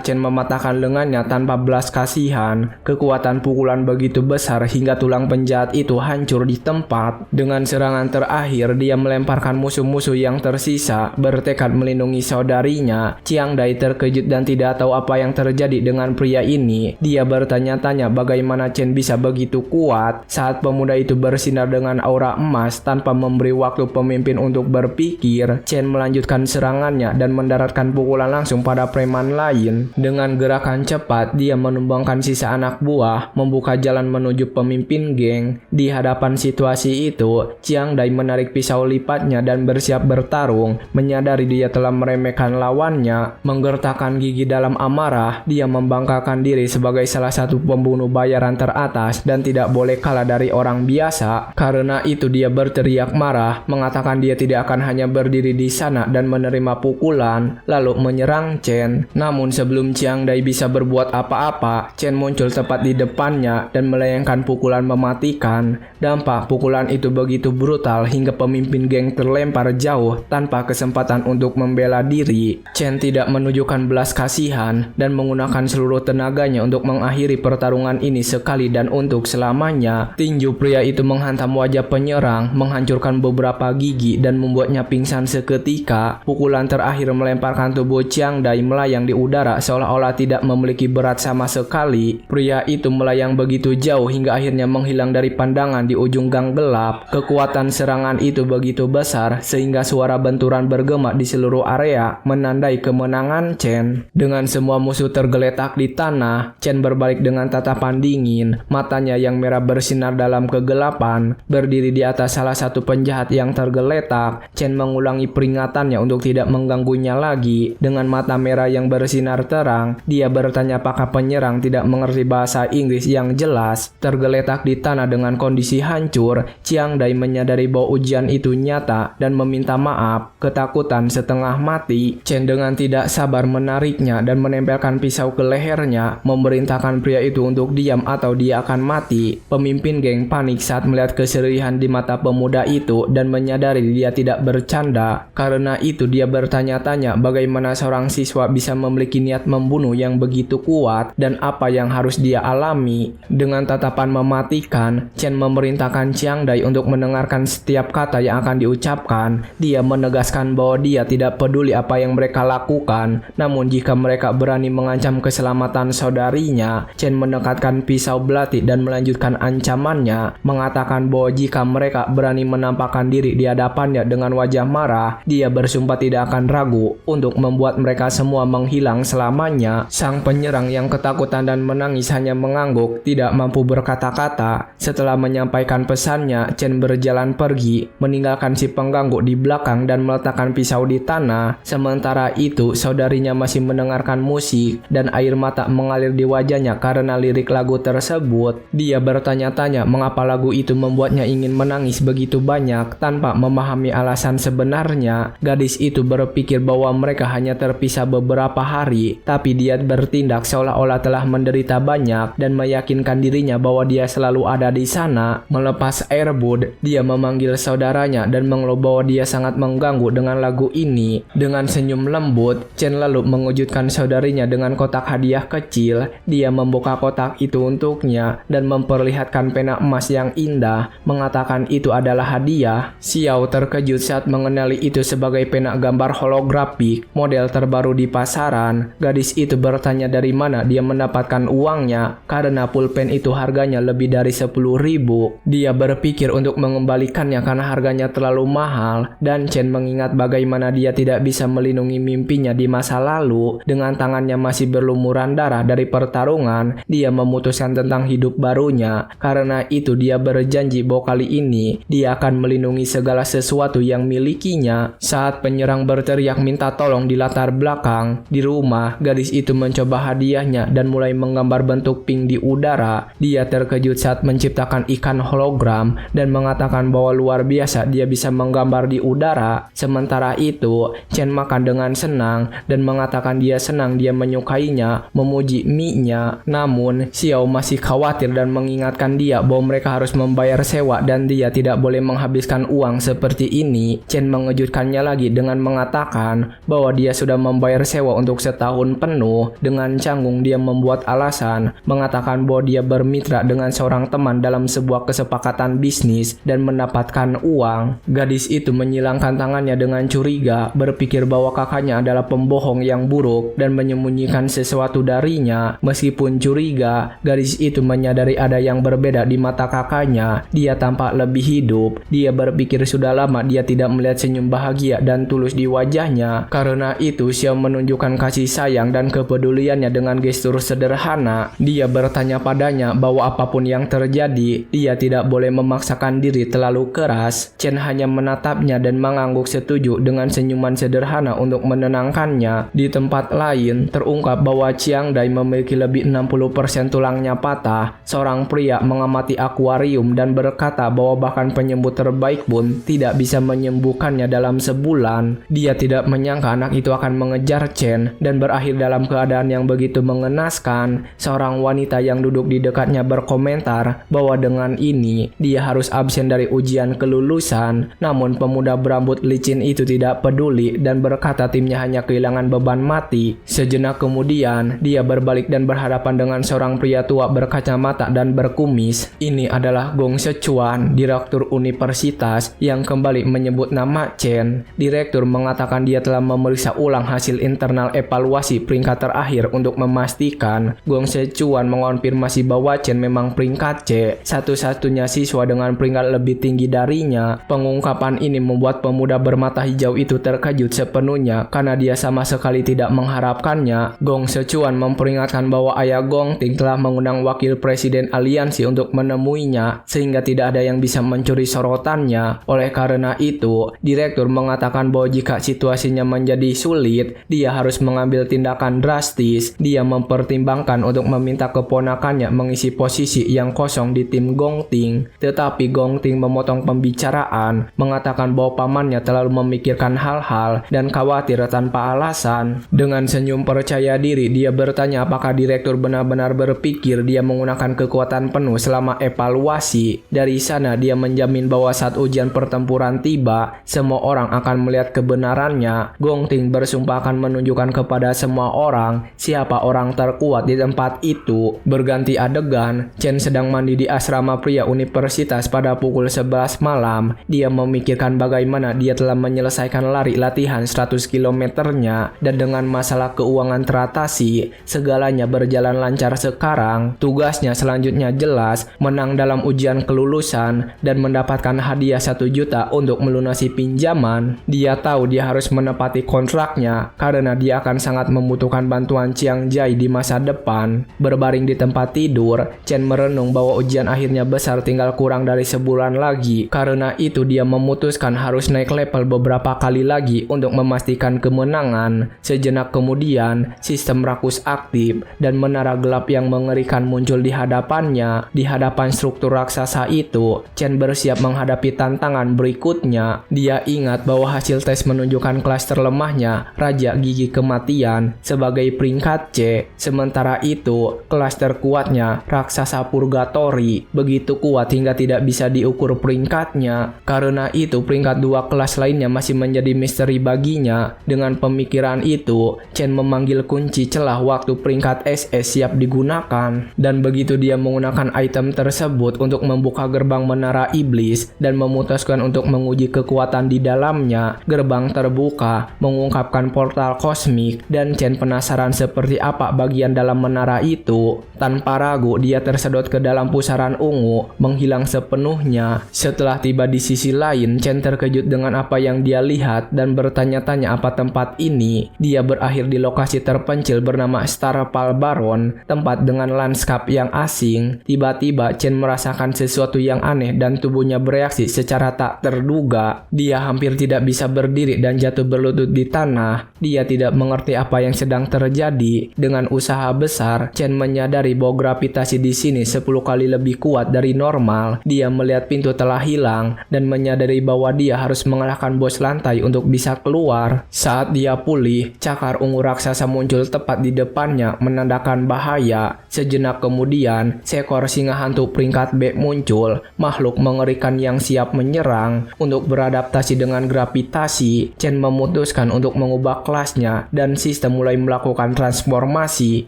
Chen mematahkan lengannya tanpa belas kasihan. Kekuatan pukulan begitu besar hingga tulang penjahat itu hancur di tempat. Dengan serangan terakhir, dia melemparkan musuh-musuh yang tersisa, bertekad melindungi saudarinya. Chiang Dai terkejut dan tidak tahu apa yang terjadi dengan pria ini. Dia bertanya-tanya bagaimana Chen bisa begitu kuat. Saat pemuda itu bersinar dengan aura emas tanpa memberi waktu pemimpin untuk berpikir, Chen melanjutkan serangannya dan mendaratkan pukulan langsung pada preman lain. Dengan gerakan cepat, dia menumbangkan sisa anak buah, membuka jalan menuju pemimpin geng. Di hadapan situasi itu, Chiang Dai menarik pisau lipatnya dan bersiap bertarung. Menyadari dia telah meremehkan lawannya, menggertakkan gigi dalam amarah, dia membanggakan diri sebagai salah satu pembunuh bayaran teratas dan tidak boleh kalah dari orang biasa. Karena itu dia berteriak marah, mengatakan dia tidak akan hanya berdiri di sana dan menerima pukulan, lalu menyerang Chen. Namun sebelum Chiang Dai bisa berbuat apa-apa, Chen muncul tepat di depannya dan melayangkan pukulan mematikan. Dampak pukulan itu begitu brutal hingga pemimpin geng terlempar jauh tanpa kesempatan untuk membela diri. Chen tidak menunjukkan belas kasihan dan menggunakan seluruh tenaganya untuk mengakhiri pertarungan ini sekali dan untuk selamanya. Tinju pria itu menghantam wajah penyerang, menghancurkan beberapa gigi dan membuatnya pingsan seketika. Pukulan terakhir melemparkan tubuh Chiang Dai melayang di udara seolah-olah tidak memiliki berat sama sekali. Pria itu melayang begitu jauh hingga akhirnya menghilang dari pandangan di ujung gang gelap. Kekuatan serangan itu begitu besar sehingga suara benturan bergema di seluruh area menandai kemenangan Chen. Dengan semua musuh tergeletak di tanah, Chen berbalik dengan tatapan dingin, matanya yang merah bersinar dalam kegelapan. Berdiri di atas salah satu penjahat yang tergeletak, Chen mengulangi peringatannya untuk tidak mengganggunya lagi. Dengan mata merah yang bersinar terang, dia bertanya apakah penyerang tidak mengerti bahasa Inggris yang jelas. Tergeletak di tanah dengan kondisi hancur, Chiang Dai menyadari bahwa ujian itu nyata dan meminta maaf. Ketakutan setengah mati, Chen dengan tidak sabar menariknya dan menempelkan pisau ke lehernya, memerintahkan pria itu untuk diam atau dia akan mati. Pemimpin geng panik saat melihat keseriusan di mata pemuda itu dan menyadari dia tidak bercanda. Karena itu dia bertanya-tanya bagaimana seorang siswa bisa memiliki niat membunuh yang begitu kuat dan apa yang harus dia alami. Dengan tatapan mematikan, Chen memerintahkan Chiang Dai untuk mendengarkan setiap kata yang akan diucapkan. Dia menegaskan bahwa dia tidak peduli apa yang mereka lakukan, namun jika mereka berani mengancam keselamatan saudarinya. Chen mendekatkan pisau belati dan melanjutkan ancamannya, mengatakan bahwa jika mereka berani menampakkan diri di hadapannya dengan wajah marah, dia bersumpah tidak akan ragu untuk membuat mereka semua menghilang selamanya. Sang penyerang yang ketakutan dan menangis hanya mengangguk, tidak mampu berkata-kata. Setelah menyampaikan pesannya, Chen berjalan pergi, meninggalkan si pengganggu di belakang dan meletakkan pisau di tanah. Sementara itu, saudarinya masih mendengarkan musik dan air mata mengalir di wajahnya karena lirik lagu tersebut. Dia bertanya-tanya mengapa lagu itu membuatnya ingin menangis begitu banyak tanpa memahami alasan sebenarnya. Gadis itu berpikir bahwa mereka hanya terpisah beberapa hari, tapi dia bertindak seolah-olah telah menderita banyak dan meyakinkan dirinya bahwa dia selalu ada di sana. Melepas airbud, dia memanggil saudaranya dan mengeluh bahwa dia sangat mengganggu dengan lagu ini. Dengan senyum lembut, Chen lalu mengejutkan saudarinya dengan kotak hadiah kecil. Dia membuka kotak anak itu untuknya dan memperlihatkan pena emas yang indah, mengatakan itu adalah hadiah. Xiao terkejut saat mengenali itu sebagai pena gambar holografik, model terbaru di pasaran. Gadis itu bertanya dari mana dia mendapatkan uangnya, karena pulpen itu harganya lebih dari 10.000. Dia berpikir untuk mengembalikannya karena harganya terlalu mahal, dan Chen mengingat bagaimana dia tidak bisa melindungi mimpinya di masa lalu. Dengan tangannya masih berlumuran darah dari pertarungan, dia memutuskan tentang hidup barunya. Karena itu dia berjanji bahwa kali ini dia akan melindungi segala sesuatu yang milikinya. Saat penyerang berteriak minta tolong di latar belakang, di rumah, gadis itu mencoba hadiahnya dan mulai menggambar bentuk pink di udara. Dia terkejut saat menciptakan ikan hologram dan mengatakan bahwa luar biasa dia bisa menggambar di udara. Sementara itu, Chen makan dengan senang dan mengatakan dia senang dia menyukainya, memuji mie-nya. Namun, Xiao masih khawatir dan mengingatkan dia bahwa mereka harus membayar sewa dan dia tidak boleh menghabiskan uang seperti ini. Chen mengejutkannya lagi dengan mengatakan bahwa dia sudah membayar sewa untuk setahun penuh. Dengan canggung dia membuat alasan, mengatakan bahwa dia bermitra dengan seorang teman dalam sebuah kesepakatan bisnis dan mendapatkan uang. Gadis itu menyilangkan tangannya dengan curiga, berpikir bahwa kakaknya adalah pembohong yang buruk dan menyembunyikan sesuatu darinya. Meskipun curiga, gadis itu menyadari ada yang berbeda di mata kakaknya. Dia tampak lebih hidup. Dia berpikir sudah lama dia tidak melihat senyum bahagia dan tulus di wajahnya. Karena itu, Xiao menunjukkan kasih sayang dan kepeduliannya dengan gestur sederhana. Dia bertanya padanya bahwa apapun yang terjadi, dia tidak boleh memaksakan diri terlalu keras. Chen hanya menatapnya dan mengangguk setuju dengan senyuman sederhana untuk menenangkannya. Di tempat lain, terungkap bahwa Chiang Dai memiliki lebih 60% tulangnya patah. Seorang pria mengamati akuarium dan berkata bahwa bahkan penyembuh terbaik pun tidak bisa menyembuhkannya dalam sebulan. Dia tidak menyangka anak itu akan mengejar Chen dan berakhir dalam keadaan yang begitu mengenaskan. Seorang wanita yang duduk di dekatnya berkomentar bahwa dengan ini dia harus absen dari ujian kelulusan. Namun pemuda berambut licin itu tidak peduli dan berkata timnya hanya kehilangan beban mati. Sejenak kemudian, dia berbalik dan berhadapan dengan seorang pria tua berkacamata dan berkumis. Ini adalah Gong Sichuan, direktur universitas, yang kembali menyebut nama Chen. Direktur mengatakan dia telah memeriksa ulang hasil internal evaluasi peringkat terakhir untuk memastikan. Gong Sichuan mengonfirmasi bahwa Chen memang peringkat C, satu-satunya siswa dengan peringkat lebih tinggi darinya. Pengungkapan ini membuat pemuda bermata hijau itu terkejut sepenuhnya karena dia sama sekali tidak mengharapkannya. Gong Sichuan memperingatkan bahwa ayah Gong Ting telah mengundang wakil presiden aliansi untuk menemuinya sehingga tidak ada yang bisa mencuri sorotannya. Oleh karena itu, direktur mengatakan bahwa jika situasinya menjadi sulit, dia harus mengambil tindakan drastis. Dia mempertimbangkan untuk meminta keponakannya mengisi posisi yang kosong di tim Gong Ting. Tetapi Gong Ting memotong pembicaraan, mengatakan bahwa pamannya terlalu memikirkan hal-hal dan khawatir tanpa alasan. Dengan senyum percaya diri, dia bertanya apakah direktur benar-benar berpikir dia menggunakan kekuatan penuh selama evaluasi. Dari sana dia menjamin bahwa saat ujian pertempuran tiba, semua orang akan melihat kebenarannya. Gong Ting bersumpah akan menunjukkan kepada semua orang siapa orang terkuat di tempat itu. Berganti adegan, Chen sedang mandi di asrama pria universitas pada pukul 11 malam. Dia memikirkan bagaimana dia telah menyelesaikan lari latihan 100 km-nya dan dengan masalah keuangan teratasi, segalanya berjalan lancar sekarang. Tugasnya selanjutnya jelas, menang dalam ujian kelulusan dan mendapatkan hadiah 1 juta untuk melunasi pinjaman. Dia tahu dia harus menepati kontraknya karena dia akan sangat membutuhkan bantuan Chiang Jai di masa depan. Berbaring di tempat tidur, Chen merenung bahwa ujian akhirnya besar tinggal kurang dari sebulan lagi. Karena itu dia memutuskan harus naik level beberapa kali lagi untuk memastikan kemenangan. Sejenak kemudian, sistem rakus aktif dan menara gelap yang mengerikan muncul di hadapannya. Di hadapan struktur raksasa itu, Chen bersiap menghadapi tantangan berikutnya. Dia ingat bahwa hasil tes menunjukkan kelas terlemahnya Raja Gigi Kematian sebagai peringkat C. Sementara itu, kelas terkuatnya Raksasa Purgatory begitu kuat hingga tidak bisa diukur peringkatnya. Karena itu, peringkat 2 kelas lainnya masih menjadi misteri baginya. Dengan pemikiran itu, Chen memanggil kunci celah waktu peringkat SS siap digunakan. gunakan. Dan begitu dia menggunakan item tersebut untuk membuka gerbang menara iblis dan memutuskan untuk menguji kekuatan di dalamnya, gerbang terbuka, mengungkapkan portal kosmik, dan Chen penasaran seperti apa bagian dalam menara itu. Tanpa ragu, dia tersedot ke dalam pusaran ungu, menghilang sepenuhnya. Setelah tiba di sisi lain, Chen terkejut dengan apa yang dia lihat dan bertanya-tanya apa tempat ini. Dia berakhir di lokasi terpencil bernama Starpal Baron, tempat dengan lanskap yang asing. Tiba-tiba Chen merasakan sesuatu yang aneh dan tubuhnya bereaksi secara tak terduga. Dia hampir tidak bisa berdiri dan jatuh berlutut di tanah. Dia tidak mengerti apa yang sedang terjadi. Dengan usaha besar, Chen menyadari bahwa gravitasi di sini 10 kali lebih kuat dari normal. Dia melihat pintu telah hilang dan menyadari bahwa dia harus mengalahkan bos lantai untuk bisa keluar. Saat dia pulih, cakar ungu raksasa muncul tepat di depannya menandakan bahaya. Sejenak kemudian, seekor singa hantu peringkat B muncul, makhluk mengerikan yang siap menyerang. Untuk beradaptasi dengan gravitasi, Chen memutuskan untuk mengubah kelasnya dan sistem mulai melakukan transformasi.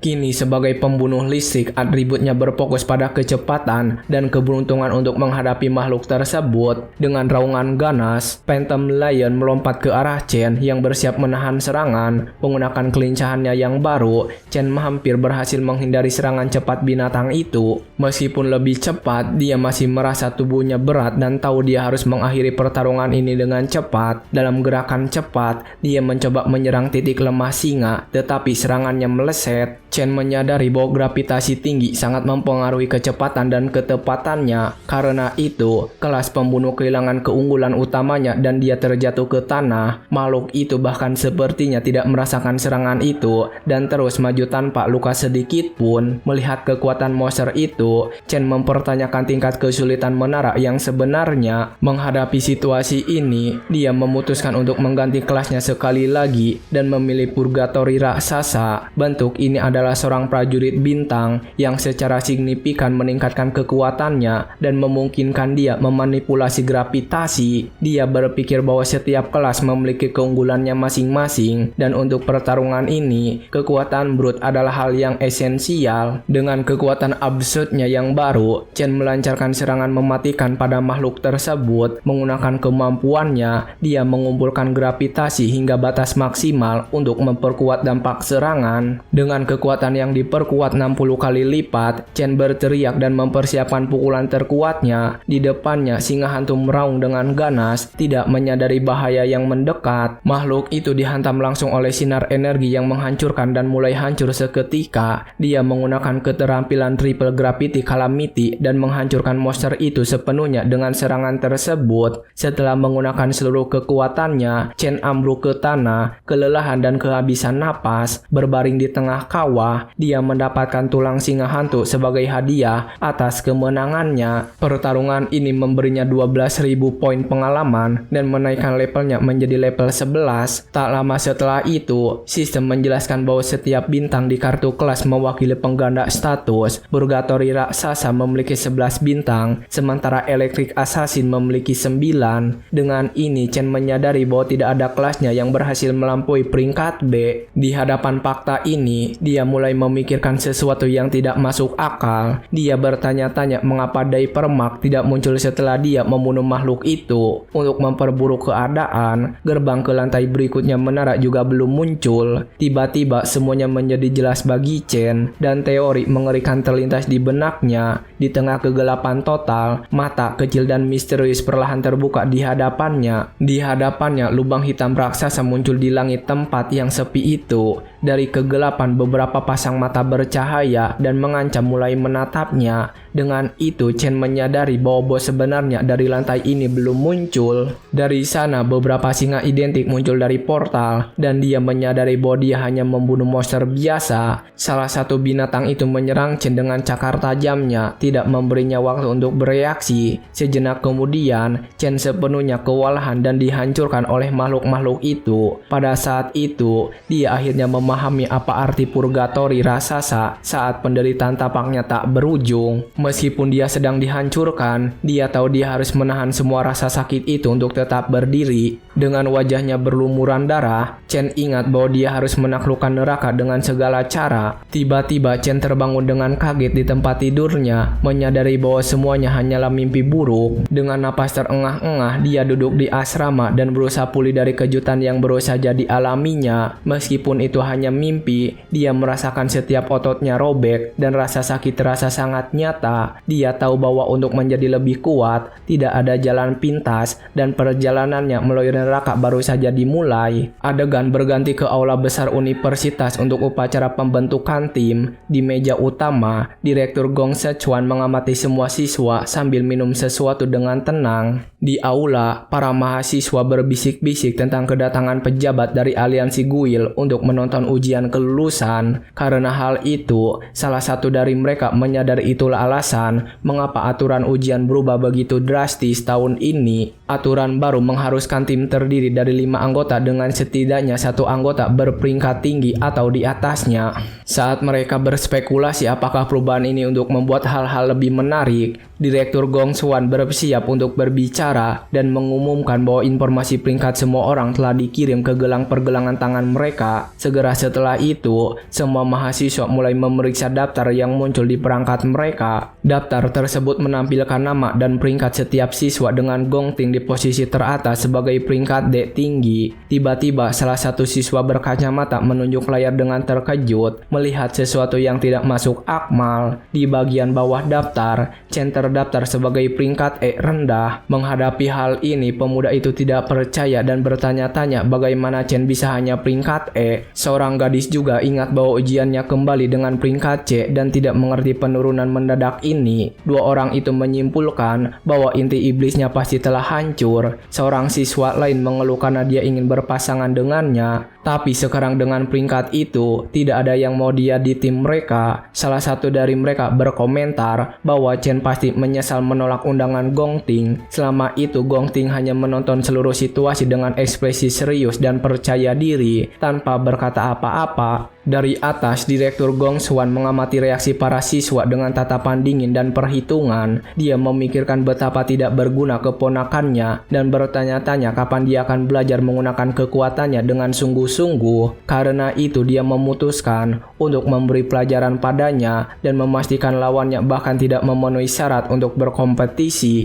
Kini sebagai pembunuh listrik, atributnya berfokus pada kecepatan dan keberuntungan untuk menghadapi makhluk tersebut. Dengan raungan ganas, Phantom Lion melompat ke arah Chen yang bersiap menahan serangan. Menggunakan kelincahannya yang baru, Chen hampir berhasil menghindari serangan cepat binatang itu. Meskipun lebih cepat, dia masih merasa tubuhnya berat dan tahu dia harus mengakhiri pertarungan ini dengan cepat. Dalam gerakan cepat, dia mencoba menyerang titik lemah singa, tetapi serangannya meleset. Chen menyadari bahwa gravitasi tinggi sangat mempengaruhi kecepatan dan ketepatannya. Karena itu, kelas pembunuh kehilangan keunggulan utamanya dan dia terjatuh ke tanah. Makhluk itu bahkan sepertinya tidak merasakan serangan itu dan terus maju tanpa luka sedikit pun. Melihat kekuatan monster itu, Chen mempertanyakan tingkat kesulitan menara yang sebenarnya. Menghadapi situasi ini, dia memutuskan untuk mengganti kelasnya sekali lagi dan memilih Purgatory Raksasa. Bentuk ini adalah seorang prajurit bintang yang secara signifikan meningkatkan kekuatannya dan memungkinkan dia memanipulasi gravitasi. Dia berpikir bahwa setiap kelas memiliki keunggulannya masing-masing dan untuk pertarungan ini, kekuatan brute adalah hal yang esensial. Dengan kekuatan absurdnya yang baru, Chen melancarkan serangan mematikan pada makhluk tersebut. Menggunakan kemampuannya, dia mengumpulkan gravitasi hingga batas maksimal untuk memperkuat dampak serangan. Dengan kekuatan yang diperkuat 60 kali lipat, Chen berteriak dan mempersiapkan pukulan terkuatnya. Di depannya, singa hantu meraung dengan ganas, tidak menyadari bahaya yang mendekat. Makhluk itu dihantam langsung oleh sinar energi yang menghancurkan dan mulai hancur seketika. Dia menggunakan keterampilan Triple Gravity Calamity dan menghancurkan monster itu sepenuhnya dengan serangan tersebut. Setelah menggunakan seluruh kekuatannya, Chen ambruk ke tanah, kelelahan dan kehabisan napas. Berbaring di tengah kawah, dia mendapatkan tulang singa hantu sebagai hadiah atas kemenangannya. Pertarungan ini memberinya 12.000 poin pengalaman dan menaikkan levelnya menjadi level 11. Tak lama setelah itu, sistem menjelaskan bahwa setiap bintang di kartu kelas mewakili pengganda status. Purgatory Raksasa memiliki 11 bintang, sementara Electric Assassin memiliki 9. Dengan ini, Chen menyadari bahwa tidak ada kelasnya yang berhasil melampaui peringkat B. Di hadapan fakta ini, dia mulai memikirkan sesuatu yang tidak masuk akal. Dia bertanya-tanya mengapa Daipermark tidak muncul setelah dia membunuh makhluk itu. Untuk memperburuk keadaan, gerbang ke lantai berikutnya menara juga belum muncul. Tiba-tiba semuanya menjadi jelas bagi Chen dan teori mengerikan terlintas di benaknya. Di tengah kegelapan total, mata kecil dan misterius perlahan terbuka di hadapannya. Di hadapannya, lubang hitam raksasa muncul di langit tempat yang sepi itu. Dari kegelapan, beberapa pasang mata bercahaya dan mengancam mulai menatapnya. Dengan itu, Chen menyadari bahwa bos sebenarnya dari lantai ini belum muncul. Dari sana, beberapa singa identik muncul dari portal dan dia menyadari bahwa dia hanya membunuh monster biasa. Salah satu binatang itu menyerang Chen dengan cakar tajamnya, tidak memberinya waktu untuk bereaksi. Sejenak kemudian, Chen sepenuhnya kewalahan dan dihancurkan oleh makhluk-makhluk itu. Pada saat itu, dia akhirnya memahami apa arti Purgatory Raksasa saat penderitaan tapaknya tak berujung. Meskipun dia sedang dihancurkan, dia tahu dia harus menahan semua rasa sakit itu untuk tetap berdiri. Dengan wajahnya berlumuran darah, Chen ingat bahwa dia harus menaklukkan neraka dengan segala cara. Tiba-tiba Chen terbangun dengan kaget di tempat tidurnya, menyadari bahwa semuanya hanyalah mimpi buruk. Dengan napas terengah-engah, dia duduk di asrama dan berusaha pulih dari kejutan yang baru saja dialaminya. Meskipun itu hanya mimpi, dia merasakan setiap ototnya robek dan rasa sakit terasa sangat nyata. Dia tahu bahwa untuk menjadi lebih kuat, tidak ada jalan pintas dan perjalanannya melalui neraka baru saja dimulai. Adegan berganti ke aula besar universitas untuk upacara pembentukan tim. Di meja utama, Direktur Gong Sichuan mengamati semua siswa sambil minum sesuatu dengan tenang. Di aula, para mahasiswa berbisik-bisik tentang kedatangan pejabat dari aliansi Guild untuk menonton ujian kelulusan. Karena hal itu, salah satu dari mereka menyadari itulah alasan mengapa aturan ujian berubah begitu drastis tahun ini. Aturan baru mengharuskan tim terdiri dari 5 anggota dengan setidaknya 1 anggota berperingkat tinggi atau di atasnya. Saat mereka berspekulasi apakah perubahan ini untuk membuat hal-hal lebih menarik, Direktur Gong Xuan bersiap untuk berbicara dan mengumumkan bahwa informasi peringkat semua orang telah dikirim ke gelang pergelangan tangan mereka. Segera setelah itu, semua mahasiswa mulai memeriksa daftar yang muncul di perangkat mereka. Daftar tersebut menampilkan nama dan peringkat setiap siswa dengan Gong Ting di posisi teratas sebagai peringkat D tinggi. Tiba-tiba salah satu siswa berkacamata menunjuk layar dengan terkejut melihat sesuatu yang tidak masuk akal. Di bagian bawah daftar, Chen terdaftar sebagai peringkat E rendah. Menghadapi hal ini, pemuda itu tidak percaya dan bertanya-tanya bagaimana Chen bisa hanya peringkat E. Seorang gadis juga ingat bahwa ujiannya kembali dengan peringkat C dan tidak mengerti penurunan mendadak ini. Dua orang itu menyimpulkan bahwa inti iblisnya pasti telah hancur. Seorang siswa lain mengeluh karena dia ingin berpasangan dengannya. Tapi sekarang dengan peringkat itu, tidak ada yang mau dia di tim mereka. Salah satu dari mereka berkomentar bahwa Chen pasti menyesal menolak undangan Gong Ting. Selama itu Gong Ting hanya menonton seluruh situasi dengan ekspresi serius dan percaya diri, tanpa berkata apa-apa. Dari atas, Direktur Gong Xuan mengamati reaksi para siswa dengan tatapan dingin dan perhitungan. Dia memikirkan betapa tidak berguna keponakannya dan bertanya-tanya kapan dia akan belajar menggunakan kekuatannya dengan sungguh-sungguh. Karena itu dia memutuskan untuk memberi pelajaran padanya dan memastikan lawannya bahkan tidak memenuhi syarat untuk berkompetisi.